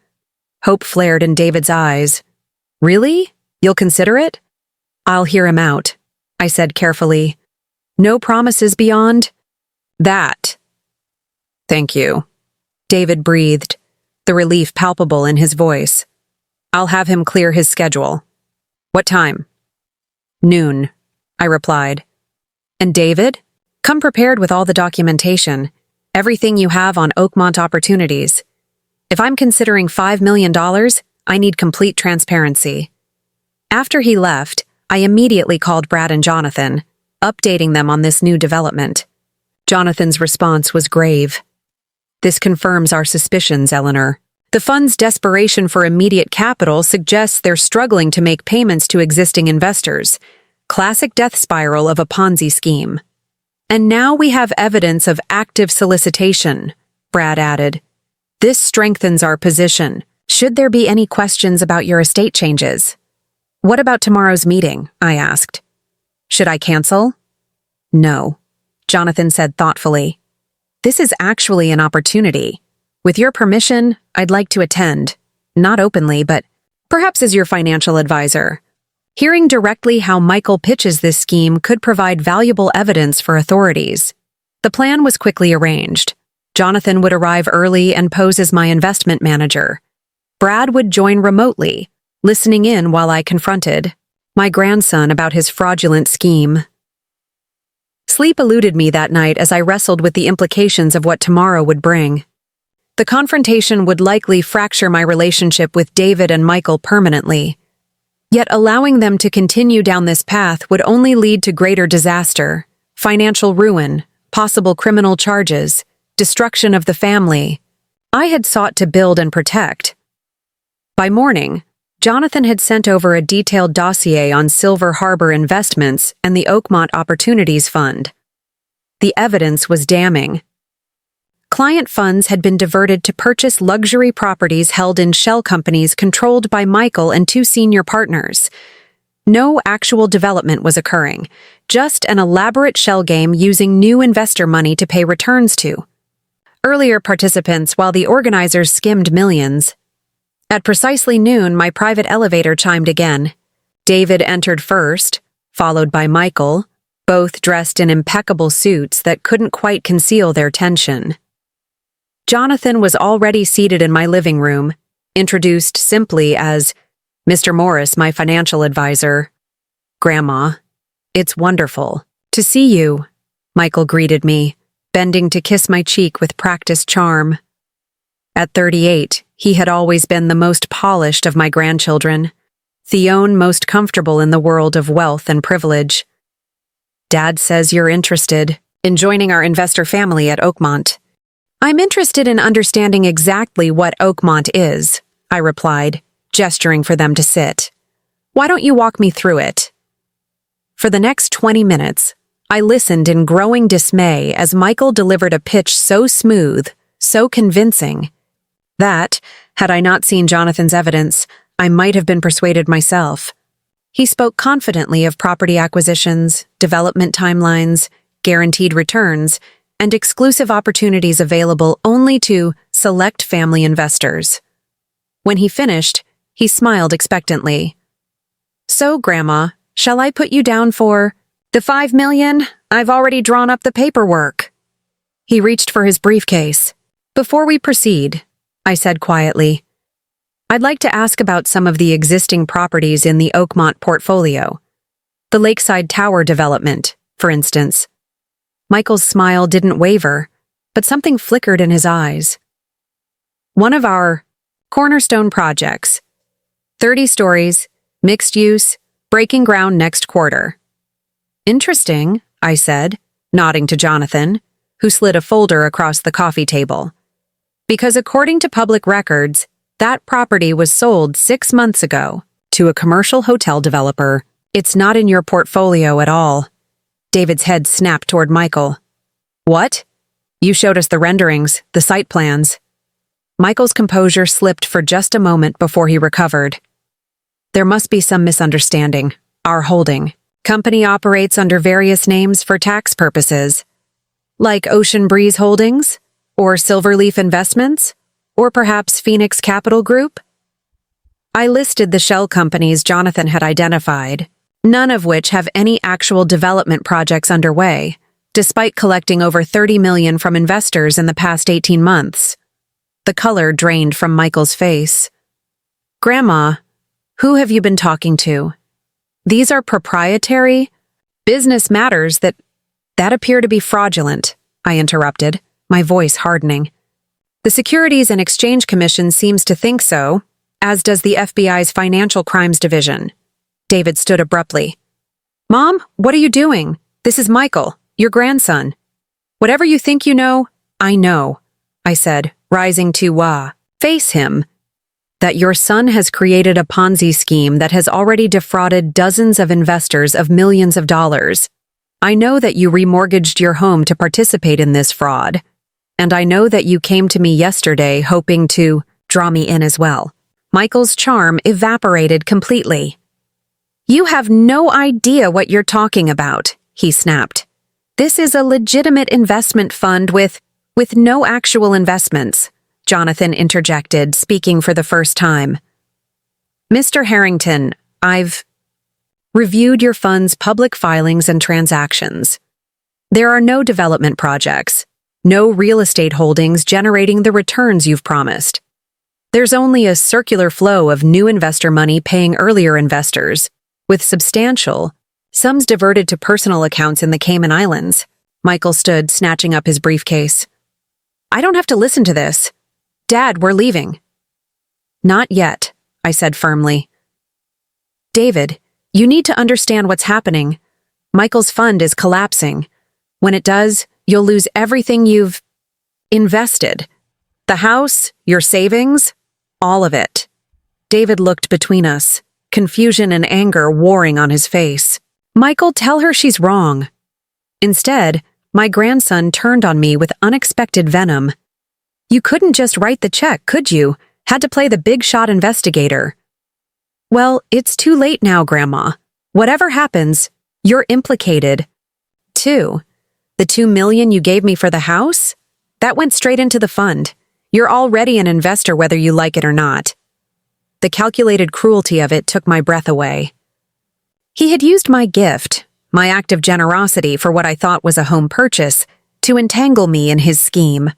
Hope flared in David's eyes. Really? You'll consider it? I'll hear him out, I said carefully. No promises beyond that. Thank you. David breathed, the relief palpable in his voice. I'll have him clear his schedule. What time? Noon, I replied. And David, come prepared with all the documentation, everything you have on Oakmont Opportunities. If I'm considering $5 million, I need complete transparency. After he left, I immediately called Brad and Jonathan, updating them on this new development. Jonathan's response was grave. This confirms our suspicions, Eleanor. The fund's desperation for immediate capital suggests they're struggling to make payments to existing investors. Classic death spiral of a Ponzi scheme. And now we have evidence of active solicitation, Brad added. This strengthens our position. Should there be any questions about your estate changes? What about tomorrow's meeting? I asked. Should I cancel? No, Jonathan said thoughtfully. This is actually an opportunity. With your permission, I'd like to attend. Not openly, but perhaps as your financial advisor. Hearing directly how Michael pitches this scheme could provide valuable evidence for authorities. The plan was quickly arranged. Jonathan would arrive early and pose as my investment manager. Brad would join remotely, listening in while I confronted my grandson about his fraudulent scheme. Sleep eluded me that night as I wrestled with the implications of what tomorrow would bring. The confrontation would likely fracture my relationship with David and Michael permanently. Yet allowing them to continue down this path would only lead to greater disaster, financial ruin, possible criminal charges, destruction of the family I had sought to build and protect. By morning, Jonathan had sent over a detailed dossier on Silver Harbor Investments and the Oakmont Opportunities Fund. The evidence was damning. Client funds had been diverted to purchase luxury properties held in shell companies controlled by Michael and two senior partners. No actual development was occurring, just an elaborate shell game using new investor money to pay returns to. Earlier participants, while the organizers skimmed millions. At precisely noon, my private elevator chimed again. David entered first, followed by Michael, both dressed in impeccable suits that couldn't quite conceal their tension. Jonathan was already seated in my living room, introduced simply as Mr. Morris, my financial advisor. Grandma, it's wonderful to see you, Michael greeted me, bending to kiss my cheek with practiced charm. At 38, he had always been the most polished of my grandchildren, Theone most comfortable in the world of wealth and privilege. Dad says you're interested in joining our investor family at Oakmont. I'm interested in understanding exactly what Oakmont is, I replied, gesturing for them to sit. Why don't you walk me through it? For the next 20 minutes, I listened in growing dismay as Michael delivered a pitch so smooth, so convincing, that, had I not seen Jonathan's evidence, I might have been persuaded myself. He spoke confidently of property acquisitions, development timelines, guaranteed returns, and exclusive opportunities available only to select family investors. When he finished, he smiled expectantly. So, Grandma, shall I put you down for the $5 million? I've already drawn up the paperwork. He reached for his briefcase. Before we proceed, I said quietly, I'd like to ask about some of the existing properties in the Oakmont portfolio. The Lakeside Tower development, for instance. Michael's smile didn't waver, but something flickered in his eyes. One of our cornerstone projects. 30 stories, mixed use, breaking ground next quarter. Interesting, I said, nodding to Jonathan, who slid a folder across the coffee table. Because according to public records, that property was sold 6 months ago to a commercial hotel developer. It's not in your portfolio at all. David's head snapped toward Michael. What? You showed us the renderings, the site plans. Michael's composure slipped for just a moment before he recovered. There must be some misunderstanding. Our holding company operates under various names for tax purposes, like Ocean Breeze Holdings, or Silverleaf Investments, or perhaps Phoenix Capital Group. I listed the shell companies Jonathan had identified, none of which have any actual development projects underway, despite collecting over $30 million from investors in the past 18 months. The color drained from Michael's face. Grandma, who have you been talking to? These are proprietary business matters that appear to be fraudulent, I interrupted, my voice hardening. The Securities and Exchange Commission seems to think so, as does the FBI's Financial Crimes Division. David stood abruptly. Mom, what are you doing? This is Michael, your grandson. Whatever you think you know, I know, I said, rising to face him. That your son has created a Ponzi scheme that has already defrauded dozens of investors of millions of dollars. I know that you remortgaged your home to participate in this fraud, and I know that you came to me yesterday hoping to draw me in as well. Michael's charm evaporated completely. You have no idea what you're talking about, he snapped. This is a legitimate investment fund with no actual investments, Jonathan interjected, speaking for the first time. Mr. Harrington, I've reviewed your fund's public filings and transactions. There are no development projects, no real estate holdings generating the returns you've promised. There's only a circular flow of new investor money paying earlier investors, with substantial sums diverted to personal accounts in the Cayman Islands. Michael stood, snatching up his briefcase. I don't have to listen to this. Dad, we're leaving. Not yet, I said firmly. David, you need to understand what's happening. Michael's fund is collapsing. When it does, you'll lose everything you've invested. The house, your savings, all of it. David looked between us, confusion and anger warring on his face. Michael, tell her she's wrong. Instead, my grandson turned on me with unexpected venom. You couldn't just write the check, could you? Had to play the big shot investigator. Well, it's too late now, Grandma. Whatever happens, you're implicated. The $2 million you gave me for the house? That went straight into the fund. You're already an investor whether you like it or not. The calculated cruelty of it took my breath away. He had used my gift, my act of generosity for what I thought was a home purchase, to entangle me in his scheme.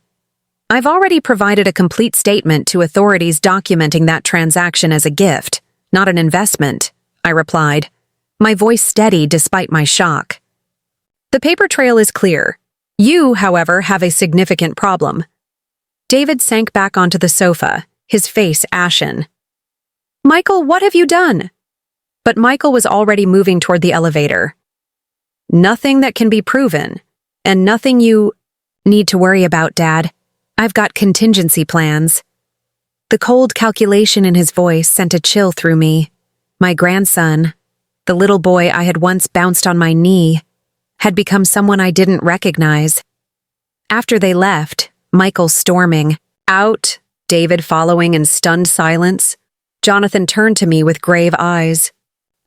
I've already provided a complete statement to authorities documenting that transaction as a gift, not an investment, I replied, my voice steady despite my shock. The paper trail is clear. You, however, have a significant problem. David sank back onto the sofa, his face ashen. Michael, what have you done? But Michael was already moving toward the elevator. Nothing that can be proven, and nothing you need to worry about, Dad. I've got contingency plans. The cold calculation in his voice sent a chill through me. My grandson, the little boy I had once bounced on my knee, had become someone I didn't recognize. After they left, Michael storming out, David following in stunned silence, Jonathan turned to me with grave eyes.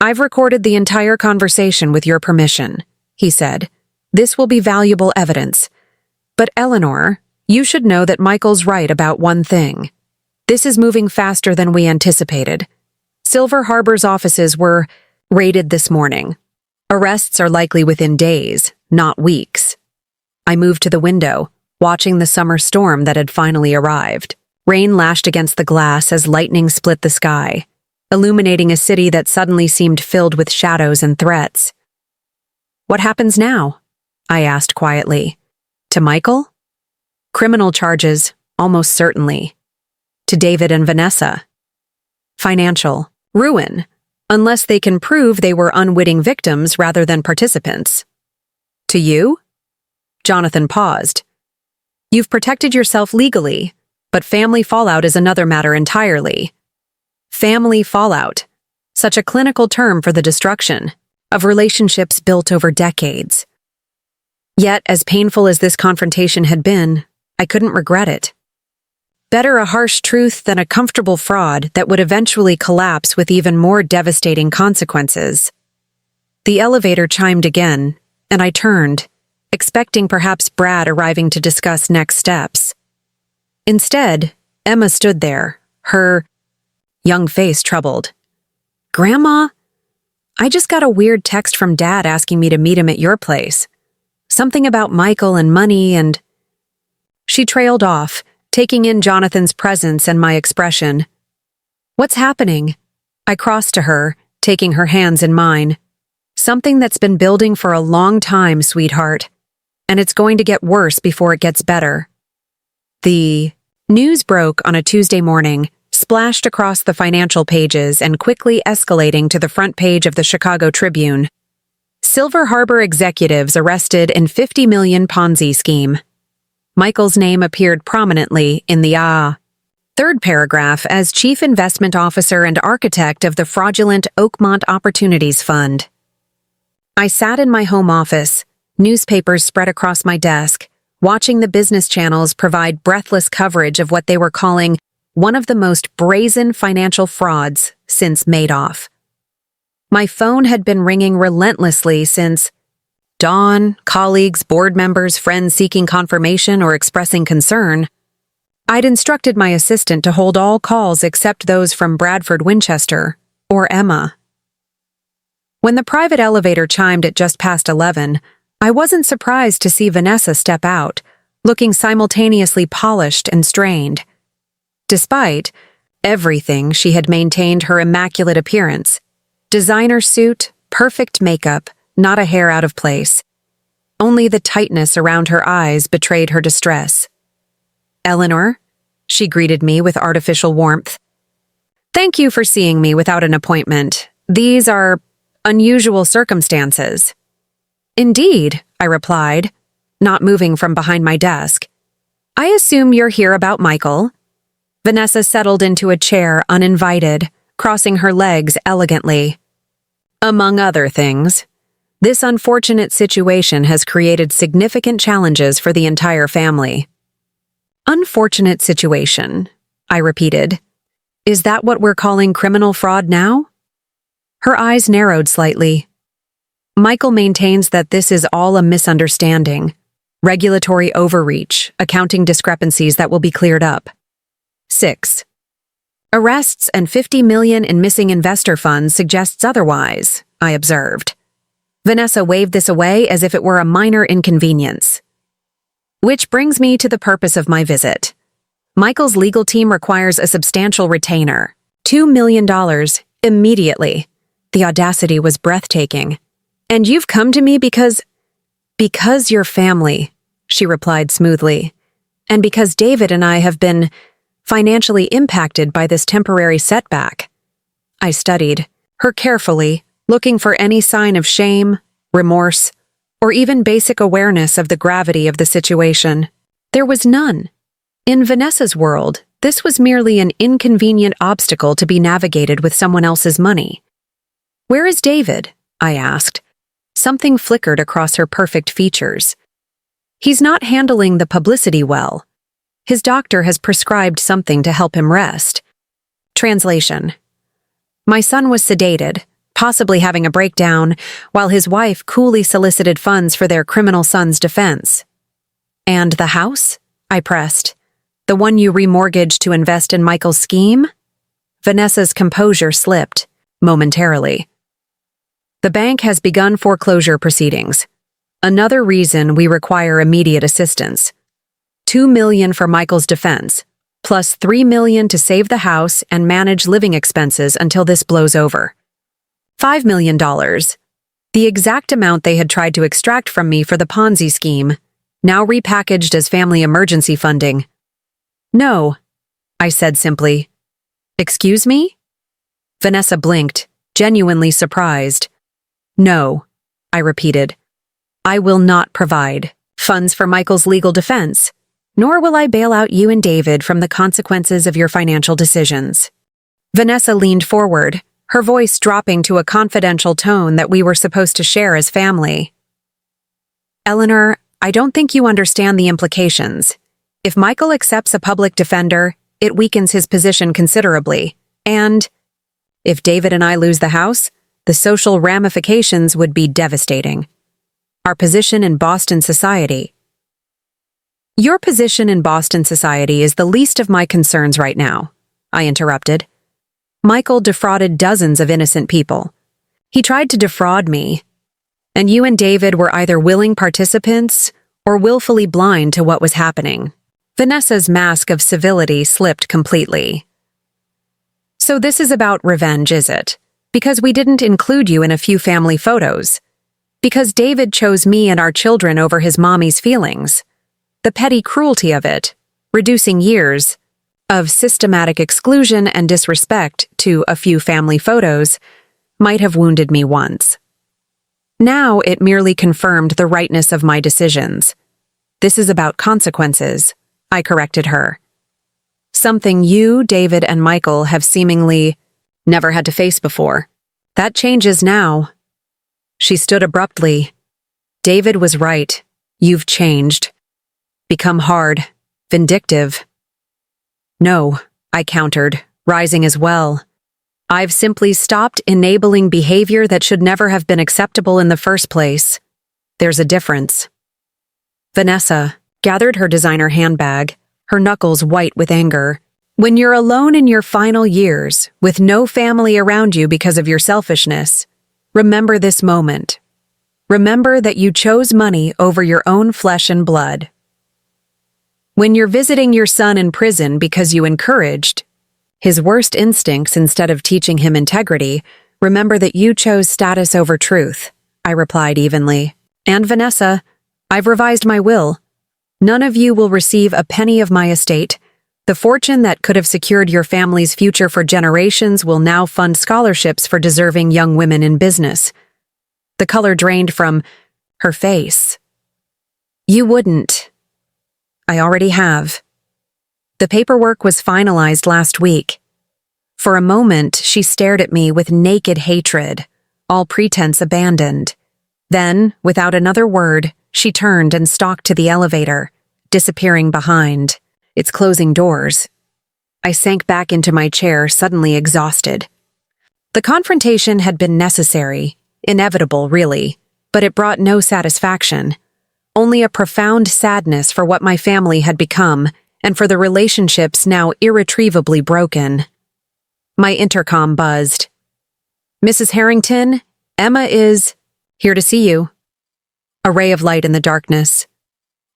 I've recorded the entire conversation with your permission, he said. This will be valuable evidence. But Eleanor, you should know that Michael's right about one thing. This is moving faster than we anticipated. Silver Harbor's offices were raided this morning. Arrests are likely within days, not weeks. I moved to the window, watching the summer storm that had finally arrived. Rain lashed against the glass as lightning split the sky, illuminating a city that suddenly seemed filled with shadows and threats. "What happens now?" I asked quietly. "To Michael?" "Criminal charges, almost certainly. To David and Vanessa. Financial ruin, unless they can prove they were unwitting victims rather than participants. To you?" Jonathan paused. "You've protected yourself legally, but family fallout is another matter entirely." Family fallout, such a clinical term for the destruction of relationships built over decades. Yet, as painful as this confrontation had been, I couldn't regret it. Better a harsh truth than a comfortable fraud that would eventually collapse with even more devastating consequences. The elevator chimed again, and I turned, expecting perhaps Brad arriving to discuss next steps. Instead, Emma stood there, her young face troubled. "Grandma, I just got a weird text from Dad asking me to meet him at your place. Something about Michael and money and—" She trailed off, taking in Jonathan's presence and my expression. "What's happening?" I crossed to her, taking her hands in mine. "Something that's been building for a long time, sweetheart. And it's going to get worse before it gets better." The news broke on a Tuesday morning, splashed across the financial pages and quickly escalating to the front page of the Chicago Tribune. Silver Harbor executives arrested in $50 million Ponzi scheme. Michael's name appeared prominently in the third paragraph as chief investment officer and architect of the fraudulent Oakmont Opportunities Fund. I sat in my home office, newspapers spread across my desk, watching the business channels provide breathless coverage of what they were calling one of the most brazen financial frauds since Madoff. My phone had been ringing relentlessly since dawn, colleagues, board members, friends seeking confirmation or expressing concern. I'd instructed my assistant to hold all calls except those from Bradford Winchester or Emma. When the private elevator chimed at just past 11, I wasn't surprised to see Vanessa step out, looking simultaneously polished and strained. Despite everything, she had maintained her immaculate appearance. Designer suit, perfect makeup, not a hair out of place. Only the tightness around her eyes betrayed her distress. "Eleanor," she greeted me with artificial warmth. "Thank you for seeing me without an appointment. These are unusual circumstances." "Indeed," I replied, not moving from behind my desk. "I assume you're here about Michael." Vanessa settled into a chair uninvited, crossing her legs elegantly. "Among other things, this unfortunate situation has created significant challenges for the entire family." "Unfortunate situation," I repeated. "Is that what we're calling criminal fraud now?" Her eyes narrowed slightly. "Michael maintains that this is all a misunderstanding, regulatory overreach, accounting discrepancies that will be cleared up." 6. "Arrests and $50 million in missing investor funds suggests otherwise," I observed. Vanessa waved this away as if it were a minor inconvenience. "Which brings me to the purpose of my visit. Michael's legal team requires a substantial retainer, $2 million, immediately." The audacity was breathtaking. "And you've come to me because—" "Because you're family," she replied smoothly. "And because David and I have been financially impacted by this temporary setback." I studied her carefully, looking for any sign of shame, remorse, or even basic awareness of the gravity of the situation. There was none. In Vanessa's world, this was merely an inconvenient obstacle to be navigated with someone else's money. "Where is David?" I asked. Something flickered across her perfect features. "He's not handling the publicity well. His doctor has prescribed something to help him rest." Translation: My son was sedated, possibly having a breakdown, while his wife coolly solicited funds for their criminal son's defense. "And the house?" I pressed. "The one you remortgaged to invest in Michael's scheme?" Vanessa's composure slipped, momentarily. "The bank has begun foreclosure proceedings. Another reason we require immediate assistance. $2 million for Michael's defense, plus $3 million to save the house and manage living expenses until this blows over. $5 million. The exact amount they had tried to extract from me for the Ponzi scheme, now repackaged as family emergency funding. No, I said simply. Excuse me? Vanessa blinked, genuinely surprised. No, I repeated. I will not provide funds for Michael's legal defense, nor will I bail out you and David from the consequences of your financial decisions. Vanessa leaned forward, her voice dropping to a confidential tone that we were supposed to share as family. Eleanor, I don't think you understand the implications. If Michael accepts a public defender, it weakens his position considerably, and if David and I lose the house, the social ramifications would be devastating. Our position in Boston society. Your position in Boston society is the least of my concerns right now, I interrupted. Michael defrauded dozens of innocent people. He tried to defraud me, and you and David were either willing participants or willfully blind to what was happening. Vanessa's mask of civility slipped completely. So this is about revenge, is it? Because we didn't include you in a few family photos. Because David chose me and our children over his mommy's feelings. The petty cruelty of it, reducing years of systematic exclusion and disrespect to a few family photos, might have wounded me once. Now it merely confirmed the rightness of my decisions. This is about consequences, I corrected her. Something you, David, and Michael have seemingly never had to face before. That changes now. She stood abruptly. David was right. You've changed. Become hard, vindictive. No, I countered, rising as well. I've simply stopped enabling behavior that should never have been acceptable in the first place. There's a difference. Vanessa gathered her designer handbag, her knuckles white with anger. When you're alone in your final years, with no family around you because of your selfishness, remember this moment. Remember that you chose money over your own flesh and blood. When you're visiting your son in prison because you encouraged his worst instincts instead of teaching him integrity, remember that you chose status over truth, I replied evenly. And Vanessa, I've revised my will. None of you will receive a penny of my estate. The fortune that could have secured your family's future for generations will now fund scholarships for deserving young women in business. The color drained from her face. You wouldn't. I already have. The paperwork was finalized last week. For a moment, she stared at me with naked hatred, all pretense abandoned. Then, without another word, she turned and stalked to the elevator, disappearing behind its closing doors. I sank back into my chair, suddenly exhausted. The confrontation had been necessary, inevitable, really, but it brought no satisfaction. Only a profound sadness for what my family had become and for the relationships now irretrievably broken. My intercom buzzed. Mrs. Harrington, Emma is here to see you. A ray of light in the darkness.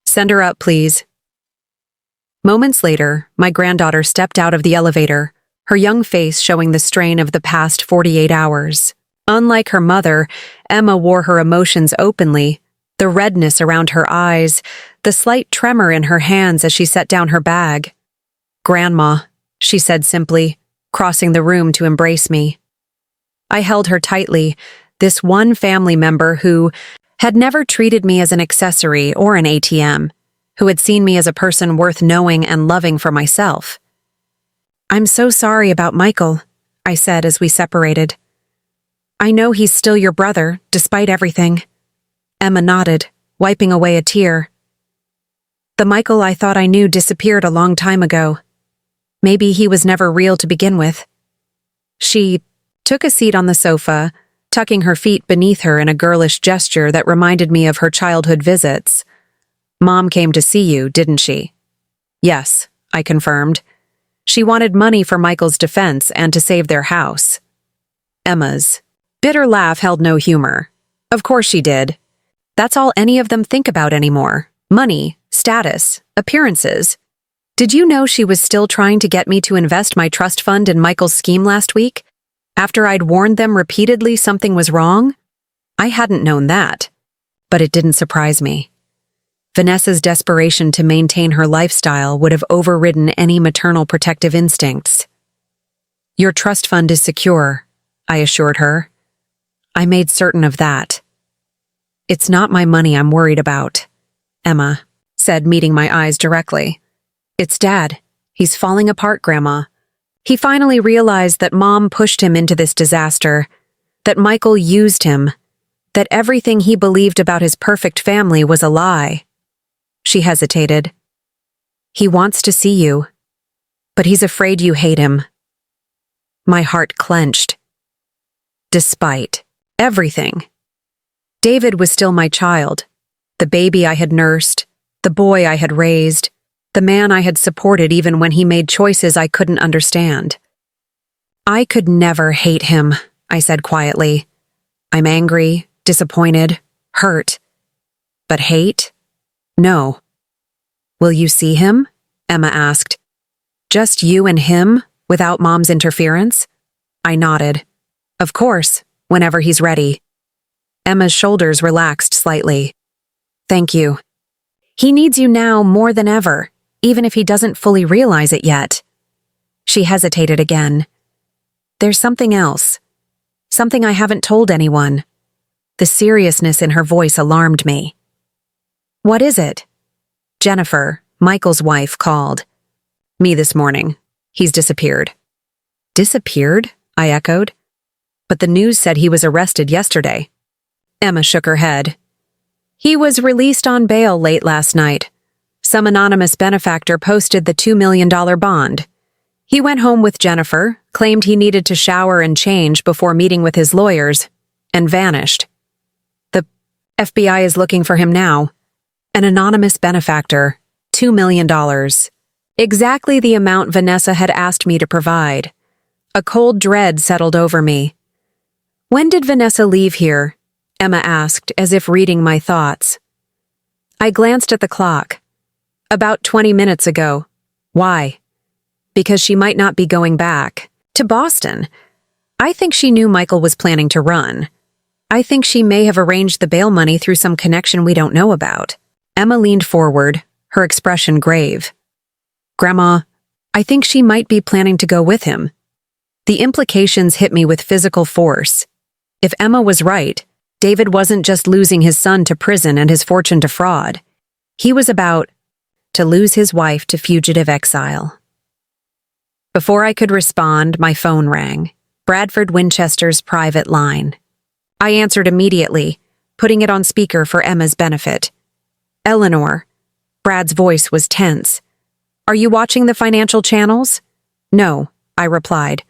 Send her up, please. Moments later, my granddaughter stepped out of the elevator, her young face showing the strain of the past 48 hours. Unlike her mother, Emma wore her emotions openly, the redness around her eyes, the slight tremor in her hands as she set down her bag. Grandma, she said simply, crossing the room to embrace me. I held her tightly, this one family member who had never treated me as an accessory or an ATM, who had seen me as a person worth knowing and loving for myself. I'm so sorry about Michael, I said as we separated. I know he's still your brother, despite everything. Emma nodded, wiping away a tear. The Michael I thought I knew disappeared a long time ago. Maybe he was never real to begin with. She took a seat on the sofa, tucking her feet beneath her in a girlish gesture that reminded me of her childhood visits. Mom came to see you, didn't she? Yes, I confirmed. She wanted money for Michael's defense and to save their house. Emma's bitter laugh held no humor. Of course she did. That's all any of them think about anymore. Money, status, appearances. Did you know she was still trying to get me to invest my trust fund in Michael's scheme last week? After I'd warned them repeatedly something was wrong? I hadn't known that, but it didn't surprise me. Vanessa's desperation to maintain her lifestyle would have overridden any maternal protective instincts. Your trust fund is secure, I assured her. I made certain of that. It's not my money I'm worried about, Emma said, meeting my eyes directly. It's Dad. He's falling apart, Grandma. He finally realized that Mom pushed him into this disaster, that Michael used him, that everything he believed about his perfect family was a lie. She hesitated. He wants to see you, but he's afraid you hate him. My heart clenched. Despite everything, David was still my child, the baby I had nursed, the boy I had raised, the man I had supported even when he made choices I couldn't understand. I could never hate him, I said quietly. I'm angry, disappointed, hurt. But hate? No. Will you see him? Emma asked. Just you and him, without Mom's interference? I nodded. Of course, whenever he's ready. Emma's shoulders relaxed slightly. Thank you. He needs you now more than ever, even if he doesn't fully realize it yet. She hesitated again. There's something else. Something I haven't told anyone. The seriousness in her voice alarmed me. What is it? Jennifer, Michael's wife, called. Me this morning. He's disappeared. Disappeared? I echoed. But the news said he was arrested yesterday. Emma shook her head. He was released on bail late last night. Some anonymous benefactor posted the $2 million bond. He went home with Jennifer, claimed he needed to shower and change before meeting with his lawyers, and vanished. The FBI is looking for him now. An anonymous benefactor, $2 million. Exactly the amount Vanessa had asked me to provide. A cold dread settled over me. When did Vanessa leave here? Emma asked, as if reading my thoughts. I glanced at the clock. About 20 minutes ago. Why? Because she might not be going back. To Boston. I think she knew Michael was planning to run. I think she may have arranged the bail money through some connection we don't know about. Emma leaned forward, her expression grave. Grandma, I think she might be planning to go with him. The implications hit me with physical force. If Emma was right, David wasn't just losing his son to prison and his fortune to fraud. He was about to lose his wife to fugitive exile. Before I could respond, my phone rang. Bradford Winchester's private line. I answered immediately, putting it on speaker for Emma's benefit. Eleanor. Brad's voice was tense. Are you watching the financial channels? No, I replied.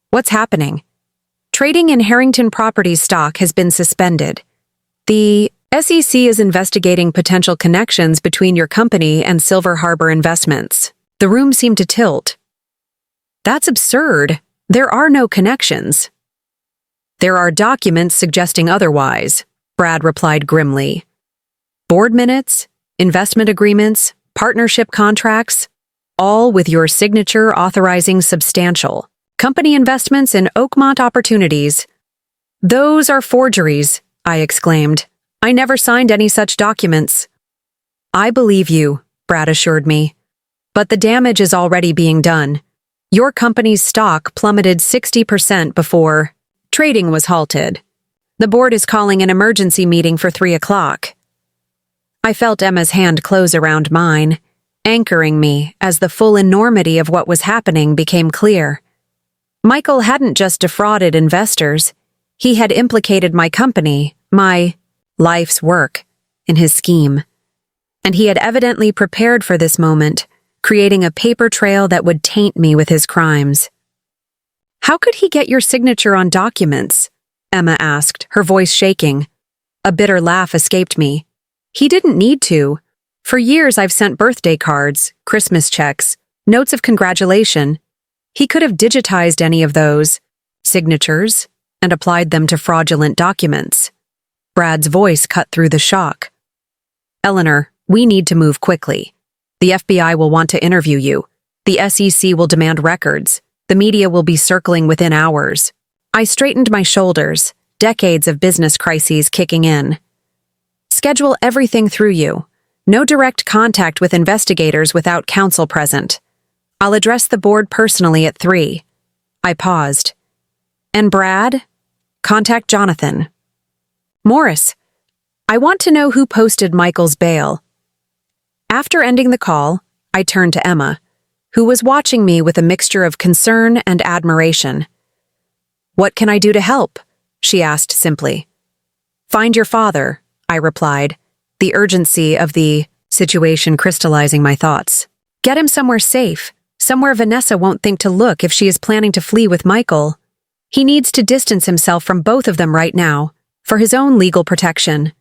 What's happening? Trading in Harrington Properties stock has been suspended. The SEC is investigating potential connections between your company and Silver Harbor Investments. The room seemed to tilt. That's absurd. There are no connections. There are documents suggesting otherwise, Brad replied grimly. Board minutes, investment agreements, partnership contracts, all with your signature authorizing substantial company investments in Oakmont Opportunities. Those are forgeries, I exclaimed. I never signed any such documents. I believe you, Brad assured me. But the damage is already being done. Your company's stock plummeted 60% before trading was halted. The board is calling an emergency meeting for 3 o'clock. I felt Emma's hand close around mine, anchoring me as the full enormity of what was happening became clear. Michael hadn't just defrauded investors. He had implicated my company, my life's work, in his scheme. And he had evidently prepared for this moment, creating a paper trail that would taint me with his crimes. How could he get your signature on documents? Emma asked, her voice shaking. A bitter laugh escaped me. He didn't need to. For years I've sent birthday cards, Christmas checks, notes of congratulation. He could have digitized any of those signatures and applied them to fraudulent documents. Brad's voice cut through the shock. Eleanor, we need to move quickly. The FBI will want to interview you. The SEC will demand records. The media will be circling within hours. I straightened my shoulders, decades of business crises kicking in. Schedule everything through you. No direct contact with investigators without counsel present. I'll address the board personally at 3. I paused. And Brad? Contact Jonathan. Morris, I want to know who posted Michael's bail. After ending the call, I turned to Emma, who was watching me with a mixture of concern and admiration. What can I do to help? She asked simply. Find your father, I replied, the urgency of the situation crystallizing my thoughts. Get him somewhere safe, somewhere Vanessa won't think to look if she is planning to flee with Michael. He needs to distance himself from both of them right now, for his own legal protection.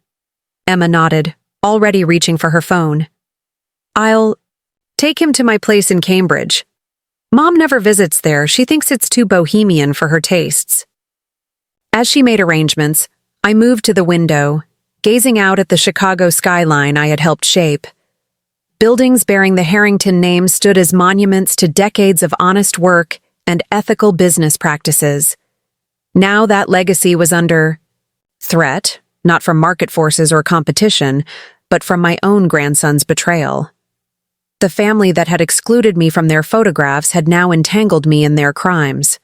Emma nodded, already reaching for her phone. I'll take him to my place in Cambridge. Mom never visits there. She thinks it's too bohemian for her tastes. As she made arrangements, I moved to the window, gazing out at the Chicago skyline I had helped shape. Buildings bearing the Harrington name stood as monuments to decades of honest work and ethical business practices. Now that legacy was under threat, not from market forces or competition, but from my own grandson's betrayal. The family that had excluded me from their photographs had now entangled me in their crimes.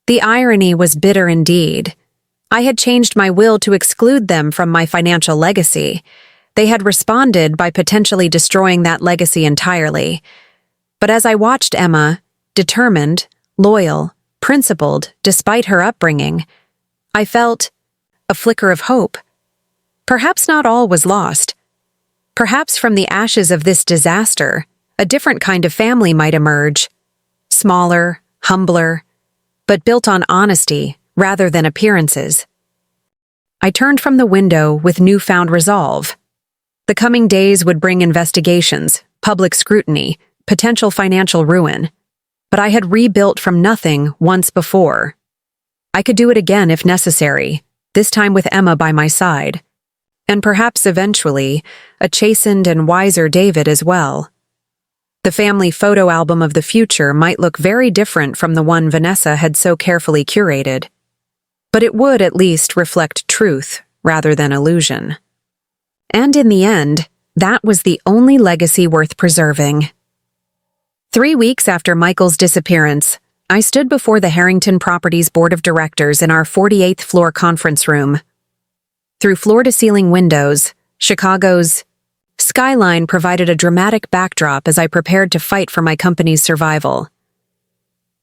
The irony was bitter indeed. I had changed my will to exclude them from my financial legacy. They had responded by potentially destroying that legacy entirely. But as I watched Emma, determined, loyal, principled, despite her upbringing, I felt a flicker of hope. Perhaps not all was lost. Perhaps from the ashes of this disaster, a different kind of family might emerge. Smaller, humbler, but built on honesty rather than appearances. I turned from the window with newfound resolve. The coming days would bring investigations, public scrutiny, potential financial ruin. But I had rebuilt from nothing once before. I could do it again if necessary, this time with Emma by my side. And perhaps eventually, a chastened and wiser David as well. The family photo album of the future might look very different from the one Vanessa had so carefully curated. But it would at least reflect truth rather than illusion. And in the end, that was the only legacy worth preserving. 3 weeks after Michael's disappearance, I stood before the Harrington Properties Board of Directors in our 48th floor conference room. Through floor-to-ceiling windows, Chicago's skyline provided a dramatic backdrop as I prepared to fight for my company's survival.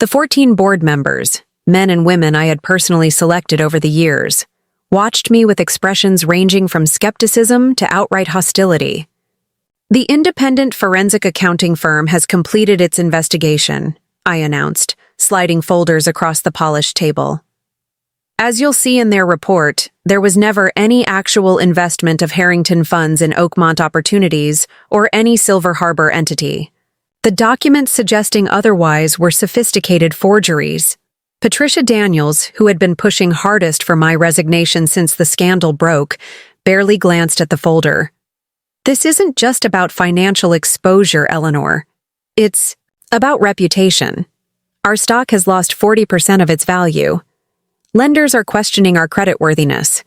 The 14 board members, men and women I had personally selected over the years, watched me with expressions ranging from skepticism to outright hostility. The independent forensic accounting firm has completed its investigation, I announced, sliding folders across the polished table. As you'll see in their report, there was never any actual investment of Harrington funds in Oakmont Opportunities or any Silver Harbor entity. The documents suggesting otherwise were sophisticated forgeries. Patricia Daniels, who had been pushing hardest for my resignation since the scandal broke, barely glanced at the folder. This isn't just about financial exposure, Eleanor. It's about reputation. Our stock has lost 40% of its value. Lenders are questioning our creditworthiness.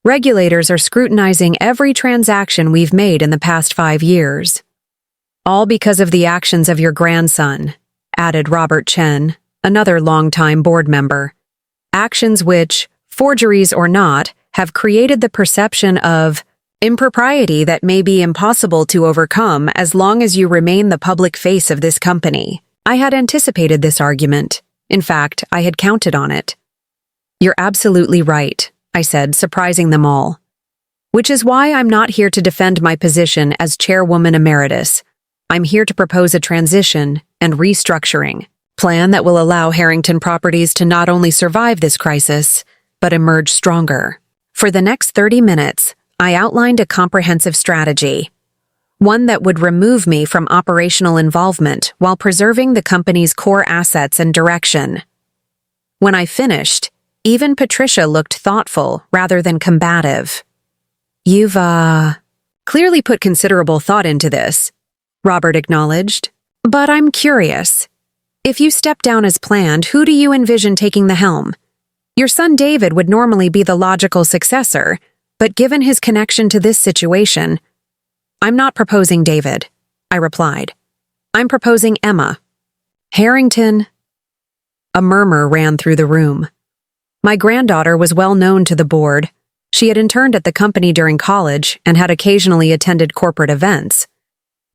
Regulators are scrutinizing every transaction we've made in the past 5 years. All because of the actions of your grandson, added Robert Chen, another longtime board member. Actions which, forgeries or not, have created the perception of impropriety that may be impossible to overcome as long as you remain the public face of this company. I had anticipated this argument. In fact, I had counted on it. You're absolutely right, I said, surprising them all. Which is why I'm not here to defend my position as chairwoman emeritus. I'm here to propose a transition and restructuring plan that will allow Harrington Properties to not only survive this crisis, but emerge stronger. For the next 30 minutes, I outlined a comprehensive strategy, one that would remove me from operational involvement while preserving the company's core assets and direction. When I finished, even Patricia looked thoughtful rather than combative. You've, clearly put considerable thought into this. Robert acknowledged. But I'm curious. If you step down as planned, who do you envision taking the helm? Your son David would normally be the logical successor, but given his connection to this situation, I'm not proposing David, I replied. I'm proposing Emma. Harrington. A murmur ran through the room. My granddaughter was well known to the board. She had interned at the company during college and had occasionally attended corporate events.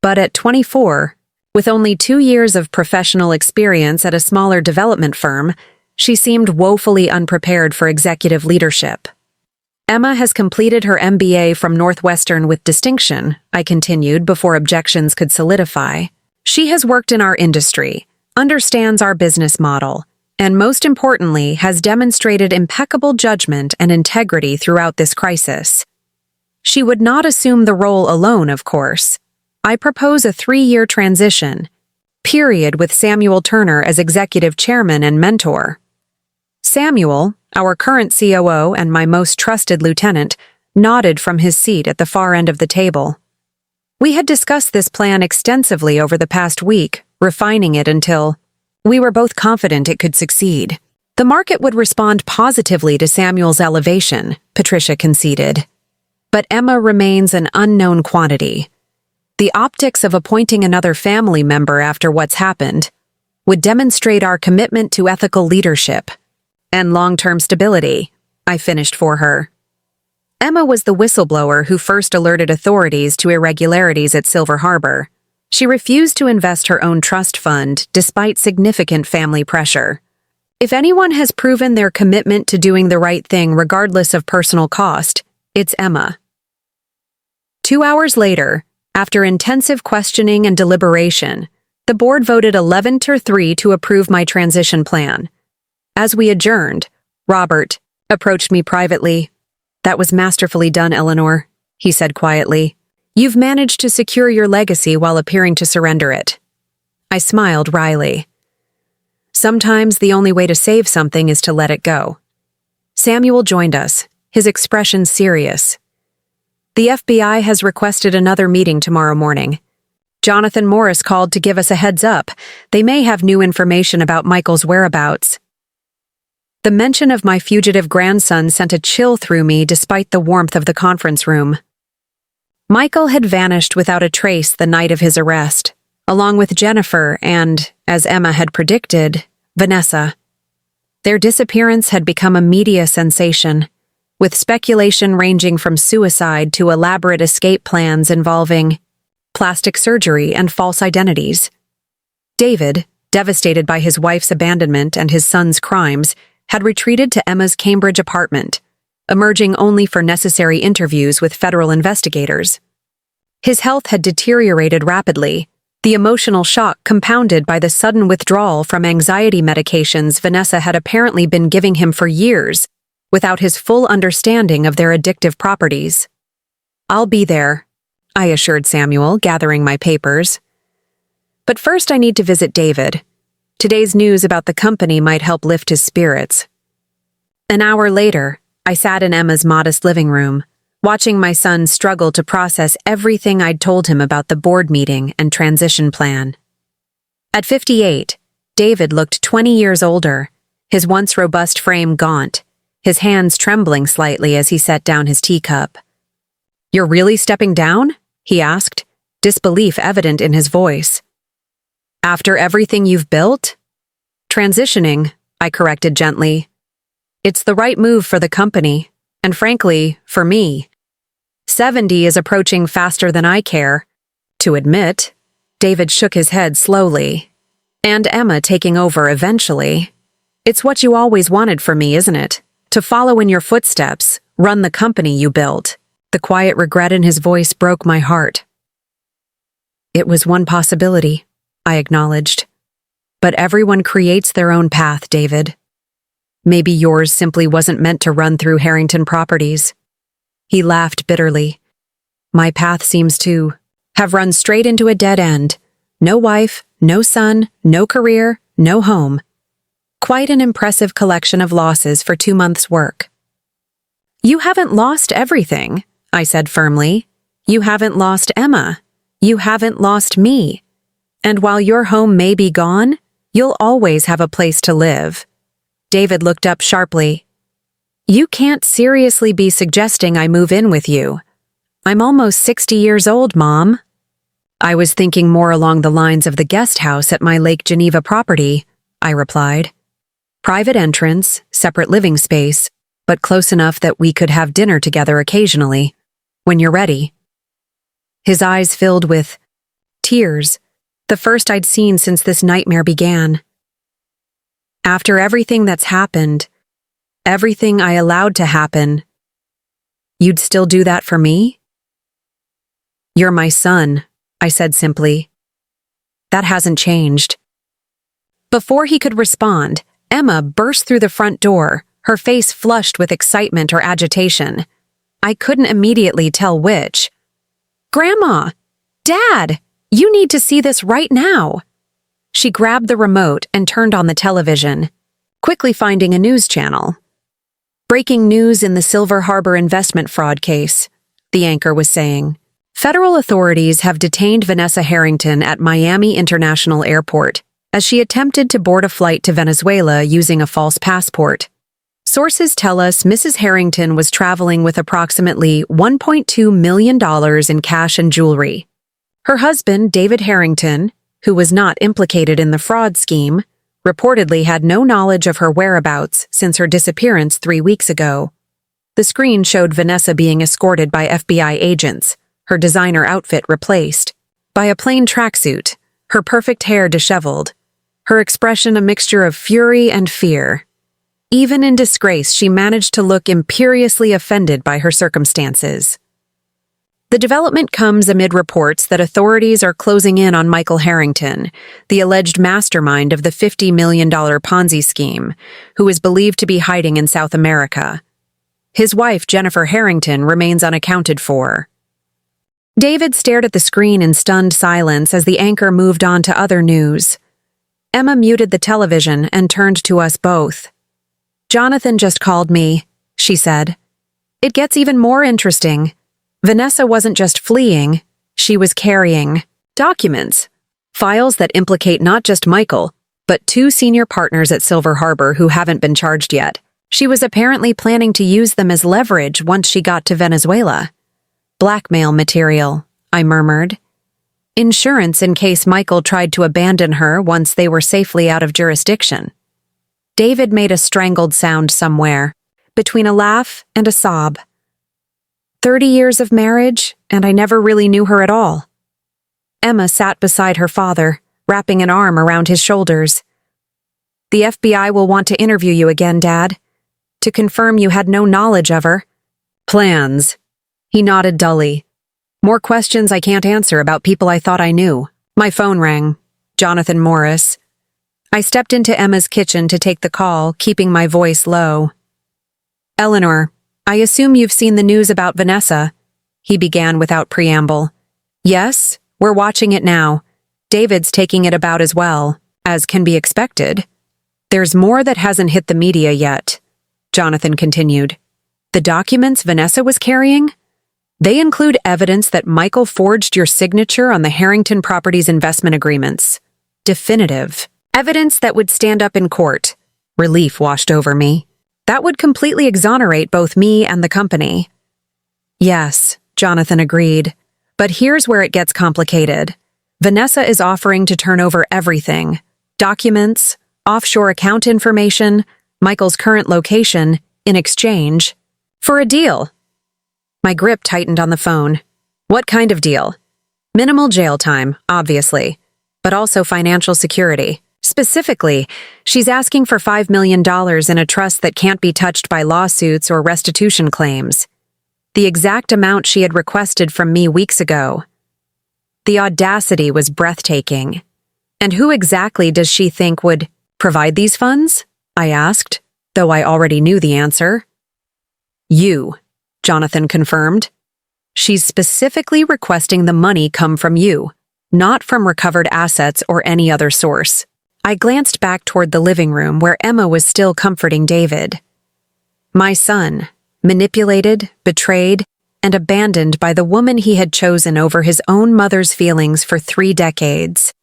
But at 24, with only 2 years of professional experience at a smaller development firm, she seemed woefully unprepared for executive leadership. Emma has completed her MBA from Northwestern with distinction, I continued before objections could solidify. She has worked in our industry, understands our business model, and most importantly, has demonstrated impeccable judgment and integrity throughout this crisis. She would not assume the role alone, of course. I propose a 3-year transition, period, with Samuel Turner as executive chairman and mentor. Samuel, our current COO and my most trusted lieutenant, nodded from his seat at the far end of the table. We had discussed this plan extensively over the past week, refining it until we were both confident it could succeed. The market would respond positively to Samuel's elevation, Patricia conceded. But Emma remains an unknown quantity. The optics of appointing another family member after what's happened would demonstrate our commitment to ethical leadership and long-term stability, I finished for her. Emma was the whistleblower who first alerted authorities to irregularities at Silver Harbor. She refused to invest her own trust fund despite significant family pressure. If anyone has proven their commitment to doing the right thing regardless of personal cost, it's Emma. 2 hours later, after intensive questioning and deliberation, the board voted 11-3 to approve my transition plan. As we adjourned, Robert approached me privately. "That was masterfully done, Eleanor," he said quietly. "You've managed to secure your legacy while appearing to surrender it." I smiled wryly. Sometimes the only way to save something is to let it go. Samuel joined us, his expression serious. "The FBI has requested another meeting tomorrow morning. Jonathan Morris called to give us a heads up. They may have new information about Michael's whereabouts." The mention of my fugitive grandson sent a chill through me despite the warmth of the conference room. Michael had vanished without a trace the night of his arrest, along with Jennifer and, as Emma had predicted, Vanessa. Their disappearance had become a media sensation, with speculation ranging from suicide to elaborate escape plans involving plastic surgery and false identities. David, devastated by his wife's abandonment and his son's crimes, had retreated to Emma's Cambridge apartment, emerging only for necessary interviews with federal investigators. His health had deteriorated rapidly, the emotional shock compounded by the sudden withdrawal from anxiety medications Vanessa had apparently been giving him for years, without his full understanding of their addictive properties. "I'll be there," I assured Samuel, gathering my papers. "But first I need to visit David. Today's news about the company might help lift his spirits." An hour later, I sat in Emma's modest living room, watching my son struggle to process everything I'd told him about the board meeting and transition plan. At 58, David looked 20 years older, his once robust frame gaunt, his hands trembling slightly as he set down his teacup. "You're really stepping down?" he asked, disbelief evident in his voice. "After everything you've built?" "Transitioning," I corrected gently. "It's the right move for the company, and frankly, for me. 70 is approaching faster than I care to admit." David shook his head slowly. "And Emma taking over eventually. It's what you always wanted for me, isn't it? To follow in your footsteps, run the company you built." The quiet regret in his voice broke my heart. "It was one possibility," I acknowledged. "But everyone creates their own path, David. Maybe yours simply wasn't meant to run through Harrington Properties." He laughed bitterly. "My path seems to have run straight into a dead end. No wife, no son, no career, no home. Quite an impressive collection of losses for 2 months' work." "You haven't lost everything," I said firmly. "You haven't lost Emma. You haven't lost me. And while your home may be gone, you'll always have a place to live." David looked up sharply. "You can't seriously be suggesting I move in with you. I'm almost 60 years old, Mom." "I was thinking more along the lines of the guest house at my Lake Geneva property," I replied. "Private entrance, separate living space, but close enough that we could have dinner together occasionally, when you're ready." His eyes filled with tears, the first I'd seen since this nightmare began. "After everything that's happened, everything I allowed to happen, you'd still do that for me?" "You're my son," I said simply. "That hasn't changed." Before he could respond, Emma burst through the front door, her face flushed with excitement or agitation. I couldn't immediately tell which. "Grandma! Dad! You need to see this right now!" She grabbed the remote and turned on the television, quickly finding a news channel. "Breaking news in the Silver Harbor investment fraud case," the anchor was saying. "Federal authorities have detained Vanessa Harrington at Miami International Airport as she attempted to board a flight to Venezuela using a false passport. Sources tell us Mrs. Harrington was traveling with approximately $1.2 million in cash and jewelry. Her husband, David Harrington, who was not implicated in the fraud scheme, reportedly had no knowledge of her whereabouts since her disappearance 3 weeks ago. The screen showed Vanessa being escorted by FBI agents, her designer outfit replaced, by a plain tracksuit, her perfect hair disheveled, her expression a mixture of fury and fear. Even in disgrace, she managed to look imperiously offended by her circumstances. The development comes amid reports that authorities are closing in on Michael Harrington, the alleged mastermind of the $50 million Ponzi scheme, who is believed to be hiding in South America. His wife, Jennifer Harrington, remains unaccounted for. David stared at the screen in stunned silence as the anchor moved on to other news. Emma muted the television and turned to us both. "Jonathan just called me," she said. "It gets even more interesting. Vanessa wasn't just fleeing, she was carrying documents, files that implicate not just Michael, but 2 senior partners at Silver Harbor who haven't been charged yet. She was apparently planning to use them as leverage once she got to Venezuela." "Blackmail material," I murmured. "Insurance in case Michael tried to abandon her once they were safely out of jurisdiction." David made a strangled sound somewhere, between a laugh and a sob. 30 years of marriage, and I never really knew her at all." Emma sat beside her father, wrapping an arm around his shoulders. "The FBI will want to interview you again, Dad, to confirm you had no knowledge of her." "Plans?" He nodded dully. "More questions I can't answer about people I thought I knew." My phone rang. Jonathan Morris. I stepped into Emma's kitchen to take the call, keeping my voice low. "Eleanor, I assume you've seen the news about Vanessa," he began without preamble. "Yes, we're watching it now. David's taking it about as well, as can be expected. There's more that hasn't hit the media yet," Jonathan continued. "The documents Vanessa was carrying? They include evidence that Michael forged your signature on the Harrington Properties investment agreements. Definitive. Evidence that would stand up in court." Relief washed over me. "That would completely exonerate both me and the company." "Yes," Jonathan agreed. "But here's where it gets complicated. Vanessa is offering to turn over everything. Documents, offshore account information, Michael's current location, in exchange for a deal." My grip tightened on the phone. "What kind of deal?" "Minimal jail time, obviously, but also financial security. Specifically, she's asking for $5 million in a trust that can't be touched by lawsuits or restitution claims. The exact amount she had requested from me weeks ago." The audacity was breathtaking. "And who exactly does she think would provide these funds?" I asked, though I already knew the answer. "You," Jonathan confirmed. "She's specifically requesting the money come from you, not from recovered assets or any other source." I glanced back toward the living room where Emma was still comforting David. "My son, manipulated, betrayed, and abandoned by the woman he had chosen over his own mother's feelings for 3 decades.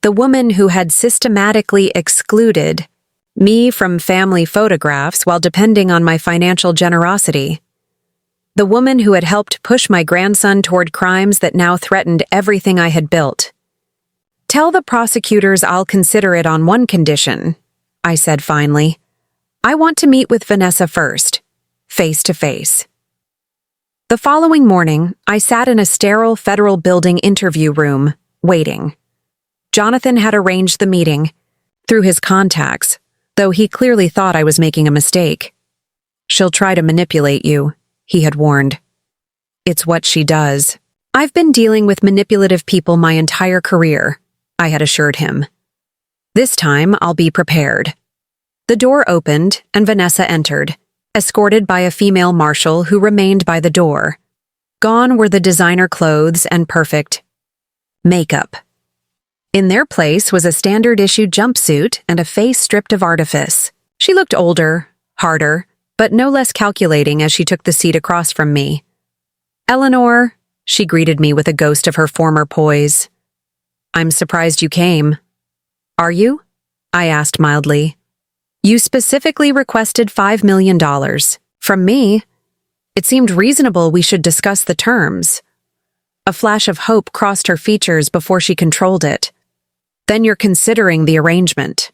The woman who had systematically excluded me from family photographs while depending on my financial generosity. The woman who had helped push my grandson toward crimes that now threatened everything I had built. "Tell the prosecutors I'll consider it on one condition," I said finally. "I want to meet with Vanessa first, face to face." The following morning, I sat in a sterile federal building interview room, waiting. Jonathan had arranged the meeting through his contacts, though he clearly thought I was making a mistake. "She'll try to manipulate you," he had warned. "It's what she does." "I've been dealing with manipulative people my entire career," I had assured him. "This time, I'll be prepared." The door opened and Vanessa entered, escorted by a female marshal who remained by the door. Gone were the designer clothes and perfect makeup. In their place was a standard-issue jumpsuit and a face stripped of artifice. She looked older, harder, but no less calculating as she took the seat across from me. "Eleanor," she greeted me with a ghost of her former poise. "I'm surprised you came." "Are you?" I asked mildly. "You specifically requested $5 million. From me. It seemed reasonable we should discuss the terms." A flash of hope crossed her features before she controlled it. "Then you're considering the arrangement."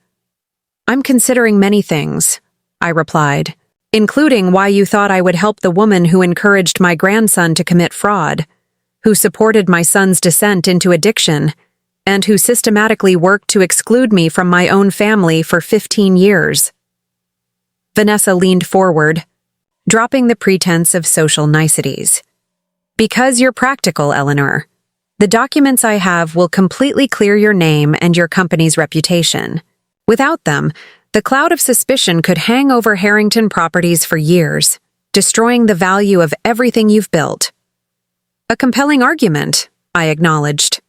"I'm considering many things," I replied, "including why you thought I would help the woman who encouraged my grandson to commit fraud, who supported my son's descent into addiction, and who systematically worked to exclude me from my own family for 15 years. Vanessa leaned forward, dropping the pretense of social niceties. "Because you're practical, Eleanor. The documents I have will completely clear your name and your company's reputation. Without them, the cloud of suspicion could hang over Harrington Properties for years, destroying the value of everything you've built." "A compelling argument," I acknowledged.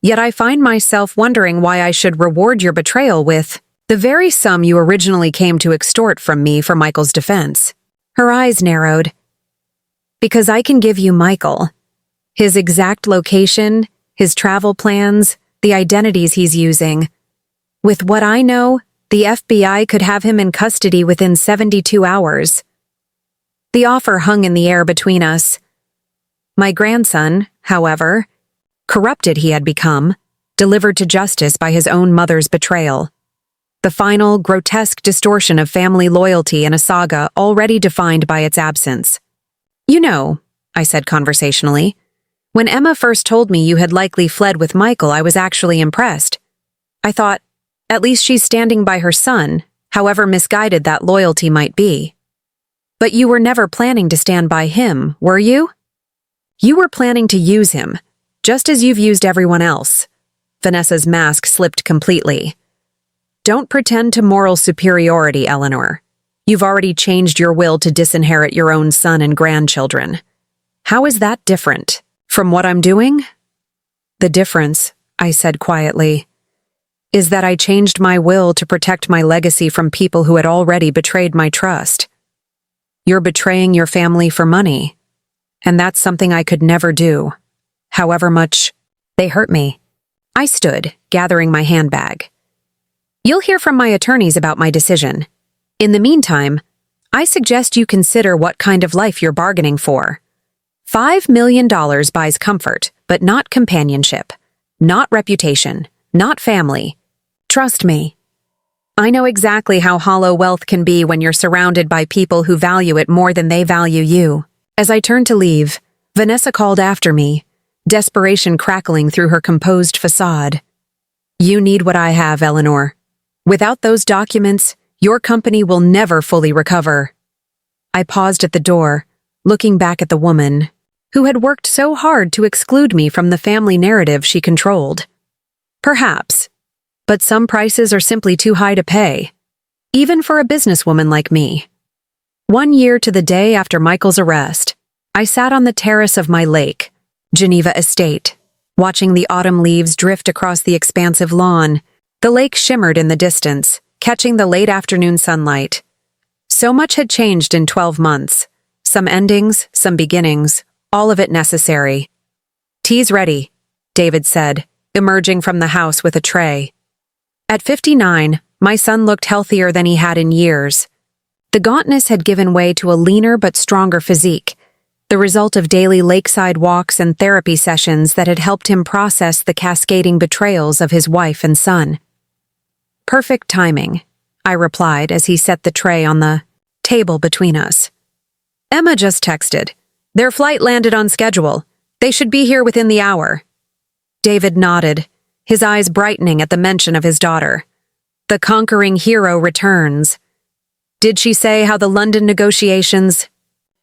"Yet I find myself wondering why I should reward your betrayal with the very sum you originally came to extort from me for Michael's defense." Her eyes narrowed. "Because I can give you Michael. His exact location, his travel plans, the identities he's using. With what I know, the FBI could have him in custody within 72 hours. The offer hung in the air between us. My grandson, however, corrupted he had become, delivered to justice by his own mother's betrayal. The final, grotesque distortion of family loyalty in a saga already defined by its absence. "You know," I said conversationally, "when Emma first told me you had likely fled with Michael, I was actually impressed. I thought, at least she's standing by her son, however misguided that loyalty might be. But you were never planning to stand by him, were you? You were planning to use him, just as you've used everyone else." Vanessa's mask slipped completely. "Don't pretend to moral superiority, Eleanor. You've already changed your will to disinherit your own son and grandchildren. How is that different from what I'm doing?" "The difference," I said quietly, "is that I changed my will to protect my legacy from people who had already betrayed my trust. You're betraying your family for money, and that's something I could never do, however much they hurt me." I stood, gathering my handbag. "You'll hear from my attorneys about my decision. In the meantime, I suggest you consider what kind of life you're bargaining for. $5 million buys comfort, but not companionship, not reputation, not family. Trust me. I know exactly how hollow wealth can be when you're surrounded by people who value it more than they value you." As I turned to leave, Vanessa called after me, desperation crackling through her composed facade. "You need what I have, Eleanor. Without those documents, your company will never fully recover." I paused at the door, looking back at the woman who had worked so hard to exclude me from the family narrative she controlled. Perhaps, but some prices are simply too high to pay, even for a businesswoman like me. 1 year to the day after Michael's arrest, I sat on the terrace of my lake, Geneva Estate, watching the autumn leaves drift across the expansive lawn. The lake shimmered in the distance, catching the late afternoon sunlight. So much had changed in 12 months, Some endings, some beginnings, all of it necessary. "Tea's ready," David said, emerging from the house with a tray. At 59, my son looked healthier than he had in years. The gauntness had given way to a leaner but stronger physique, the result of daily lakeside walks and therapy sessions that had helped him process the cascading betrayals of his wife and son. "Perfect timing," I replied as he set the tray on the table between us. "Emma just texted. Their flight landed on schedule. They should be here within the hour." David nodded, his eyes brightening at the mention of his daughter. The conquering hero returns. "Did she say how the London negotiations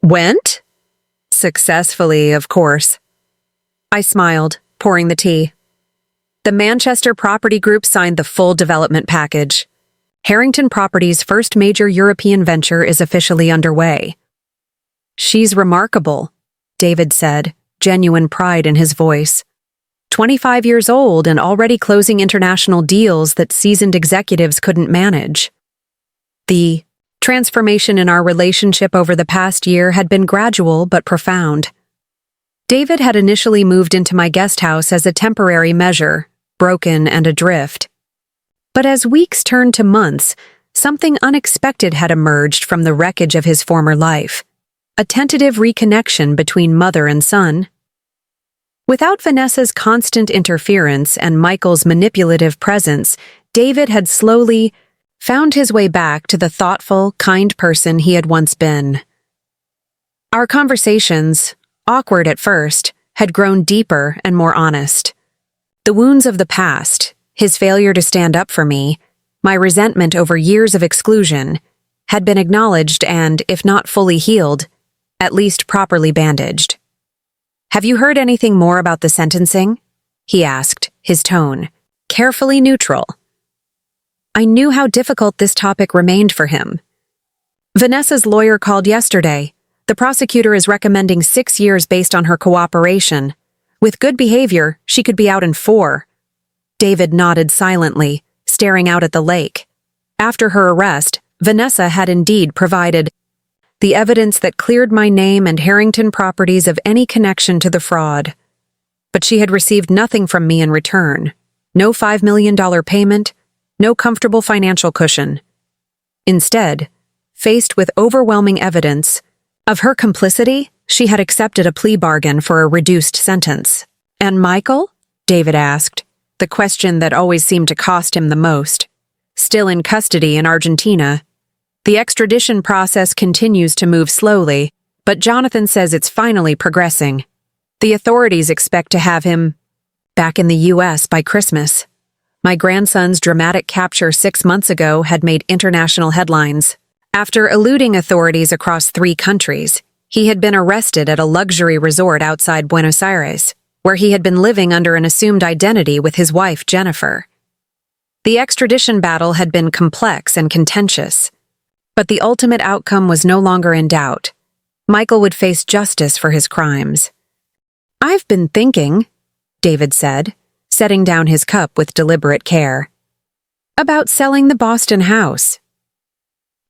went?" "Successfully, of course." I smiled, pouring the tea. The Manchester Property Group signed the full development package. Harrington Properties' first major European venture is officially underway. "She's remarkable," David said, genuine pride in his voice. 25 years old and already closing international deals that seasoned executives couldn't manage. The transformation in our relationship over the past year had been gradual but profound. David had initially moved into my guest house as a temporary measure, broken and adrift. But as weeks turned to months, something unexpected had emerged from the wreckage of his former life. A tentative reconnection between mother and son. Without Vanessa's constant interference and Michael's manipulative presence, David had slowly found his way back to the thoughtful, kind person he had once been. Our conversations, awkward at first, had grown deeper and more honest. The wounds of the past, his failure to stand up for me, my resentment over years of exclusion, had been acknowledged and, if not fully healed, at least properly bandaged. "Have you heard anything more about the sentencing?" he asked, his tone carefully neutral. I knew how difficult this topic remained for him. "Vanessa's lawyer called yesterday. The prosecutor is recommending 6 years based on her cooperation. With good behavior, she could be out in 4. David nodded silently, staring out at the lake. After her arrest, Vanessa had indeed provided the evidence that cleared my name and Harrington Properties of any connection to the fraud. But she had received nothing from me in return. No $5 million payment, no comfortable financial cushion. Instead, faced with overwhelming evidence of her complicity, she had accepted a plea bargain for a reduced sentence. "And Michael?" David asked, the question that always seemed to cost him the most. "Still in custody in Argentina. The extradition process continues to move slowly, but Jonathan says it's finally progressing. The authorities expect to have him back in the U.S. by Christmas. My grandson's dramatic capture 6 months ago had made international headlines. After eluding authorities across 3 countries, he had been arrested at a luxury resort outside Buenos Aires, where he had been living under an assumed identity with his wife, Jennifer. The extradition battle had been complex and contentious, but the ultimate outcome was no longer in doubt. Michael would face justice for his crimes. "I've been thinking," David said, setting down his cup with deliberate care, "about selling the Boston house."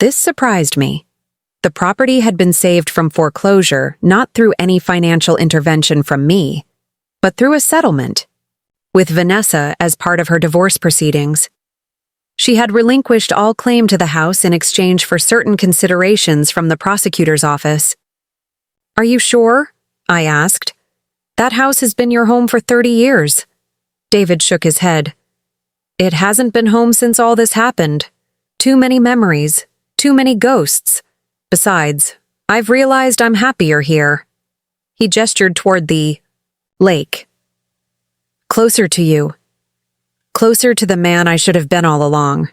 This surprised me. The property had been saved from foreclosure not through any financial intervention from me, but through a settlement, with Vanessa as part of her divorce proceedings. She had relinquished all claim to the house in exchange for certain considerations from the prosecutor's office. "Are you sure?" I asked. "That house has been your home for 30 years. David shook his head. "It hasn't been home since all this happened. Too many memories, too many ghosts. Besides, I've realized I'm happier here." He gestured toward the lake. "Closer to you. Closer to the man I should have been all along."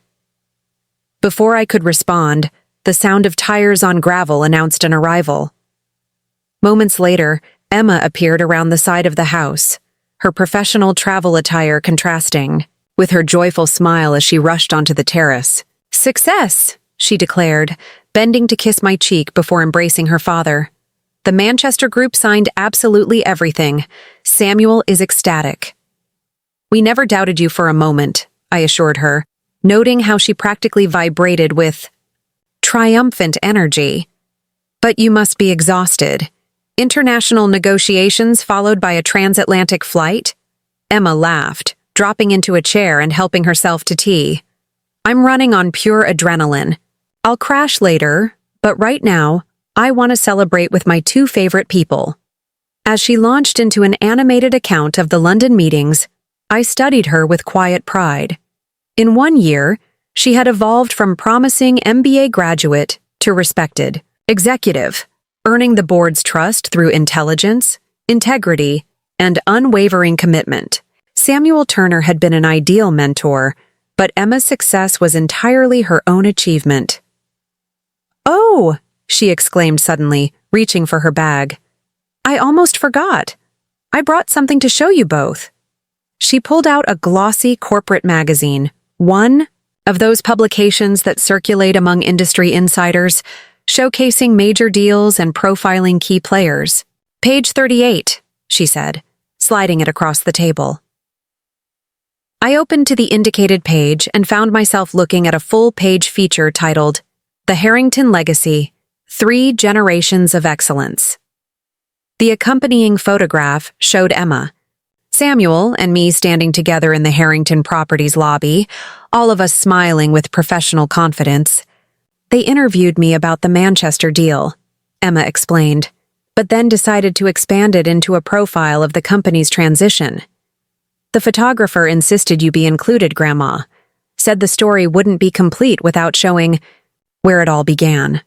Before I could respond, the sound of tires on gravel announced an arrival. Moments later, Emma appeared around the side of the house, her professional travel attire contrasting with her joyful smile as she rushed onto the terrace. "Success!" she declared, bending to kiss my cheek before embracing her father. "The Manchester Group signed absolutely everything. Samuel is ecstatic." "We never doubted you for a moment," I assured her, noting how she practically vibrated with triumphant energy. But you must be exhausted. International negotiations followed by a transatlantic flight? Emma laughed, dropping into a chair and helping herself to tea. I'm running on pure adrenaline. I'll crash later, but right now, I want to celebrate with my two favorite people. As she launched into an animated account of the London meetings, I studied her with quiet pride. In 1 year, she had evolved from promising MBA graduate to respected executive, earning the board's trust through intelligence, integrity, and unwavering commitment. Samuel Turner had been an ideal mentor, but Emma's success was entirely her own achievement. "Oh!" she exclaimed suddenly, reaching for her bag. "I almost forgot. I brought something to show you both." She pulled out a glossy corporate magazine, one of those publications that circulate among industry insiders, showcasing major deals and profiling key players. "Page 38, she said, sliding it across the table. I opened to the indicated page and found myself looking at a full-page feature titled, "The Harrington Legacy, 3 Generations of Excellence." The accompanying photograph showed Emma, Samuel, and me standing together in the Harrington Properties lobby, all of us smiling with professional confidence. "They interviewed me about the Manchester deal," Emma explained, but then decided to expand it into a profile of the company's transition. "The photographer insisted you be included, Grandma. Said the story wouldn't be complete without showing where it all began."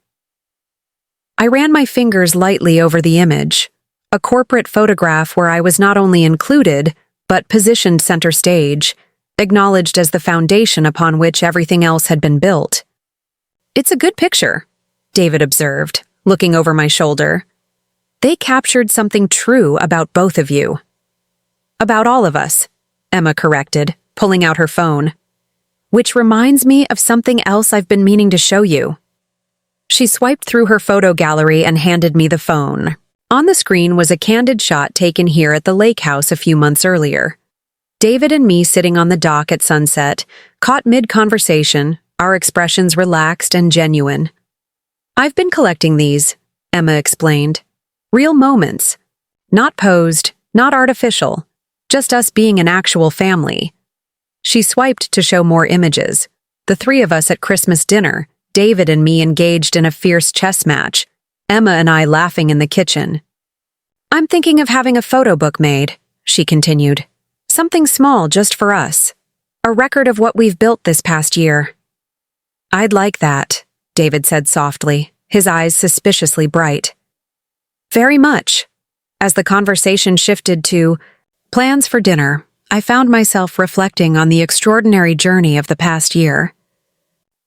I ran my fingers lightly over the image, a corporate photograph where I was not only included, but positioned center stage, acknowledged as the foundation upon which everything else had been built. "It's a good picture," David observed, looking over my shoulder. "They captured something true about both of you." "About all of us," Emma corrected, pulling out her phone. "Which reminds me of something else I've been meaning to show you." She swiped through her photo gallery and handed me the phone. On the screen was a candid shot taken here at the lake house a few months earlier. David and me sitting on the dock at sunset, caught mid-conversation, our expressions relaxed and genuine. "I've been collecting these," Emma explained. "Real moments. Not posed, not artificial. Just us being an actual family." She swiped to show more images. The 3 of us at Christmas dinner, David and me engaged in a fierce chess match, Emma and I laughing in the kitchen. "I'm thinking of having a photo book made," she continued. "Something small just for us. A record of what we've built this past year." "I'd like that," David said softly, his eyes suspiciously bright. "Very much." As the conversation shifted to plans for dinner, I found myself reflecting on the extraordinary journey of the past year.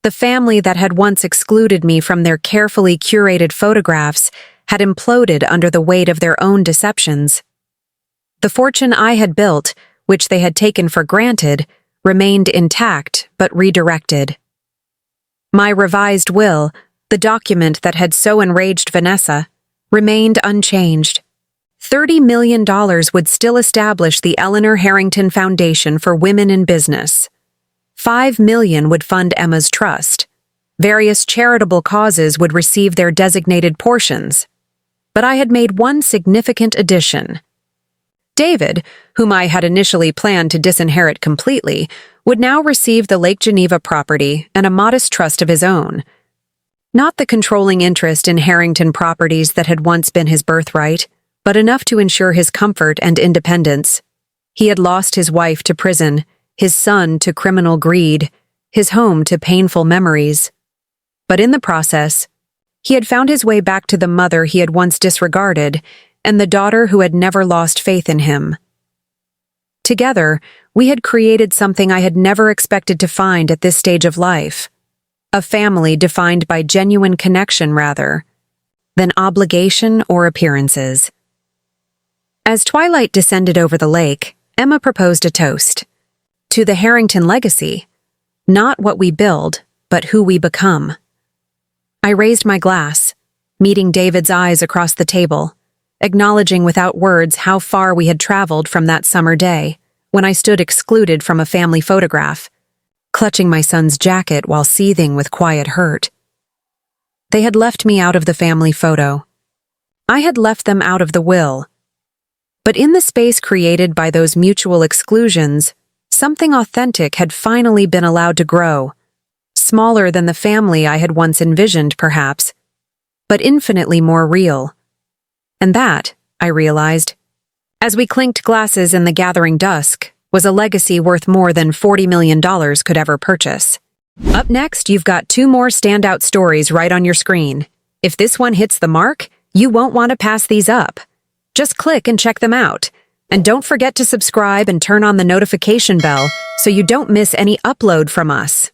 The family that had once excluded me from their carefully curated photographs had imploded under the weight of their own deceptions. The fortune I had built, which they had taken for granted, remained intact but redirected. My revised will, the document that had so enraged Vanessa, remained unchanged. $30 million would still establish the Eleanor Harrington Foundation for Women in Business. $5 million would fund Emma's trust. Various charitable causes would receive their designated portions. But I had made one significant addition. David, whom I had initially planned to disinherit completely, would now receive the Lake Geneva property and a modest trust of his own. Not the controlling interest in Harrington Properties that had once been his birthright, but enough to ensure his comfort and independence. He had lost his wife to prison, his son to criminal greed, his home to painful memories. But in the process, he had found his way back to the mother he had once disregarded and the daughter who had never lost faith in him. Together, we had created something I had never expected to find at this stage of life. A family defined by genuine connection rather than obligation or appearances. As twilight descended over the lake, Emma proposed a toast. To the Harrington legacy, not what we build, but who we become. I raised my glass, meeting David's eyes across the table, acknowledging without words how far we had traveled from that summer day, when I stood excluded from a family photograph, clutching my son's jacket while seething with quiet hurt. they had left me out of the family photo. I had left them out of the will. But in the space created by those mutual exclusions, something authentic had finally been allowed to grow. Smaller than the family I had once envisioned, perhaps, but infinitely more real. And that, I realized, as we clinked glasses in the gathering dusk, was a legacy worth more than $40 million could ever purchase. Up next, you've got 2 more standout stories right on your screen. If this one hits the mark, you won't want to pass these up. Just click and check them out. And don't forget to subscribe and turn on the notification bell so you don't miss any upload from us.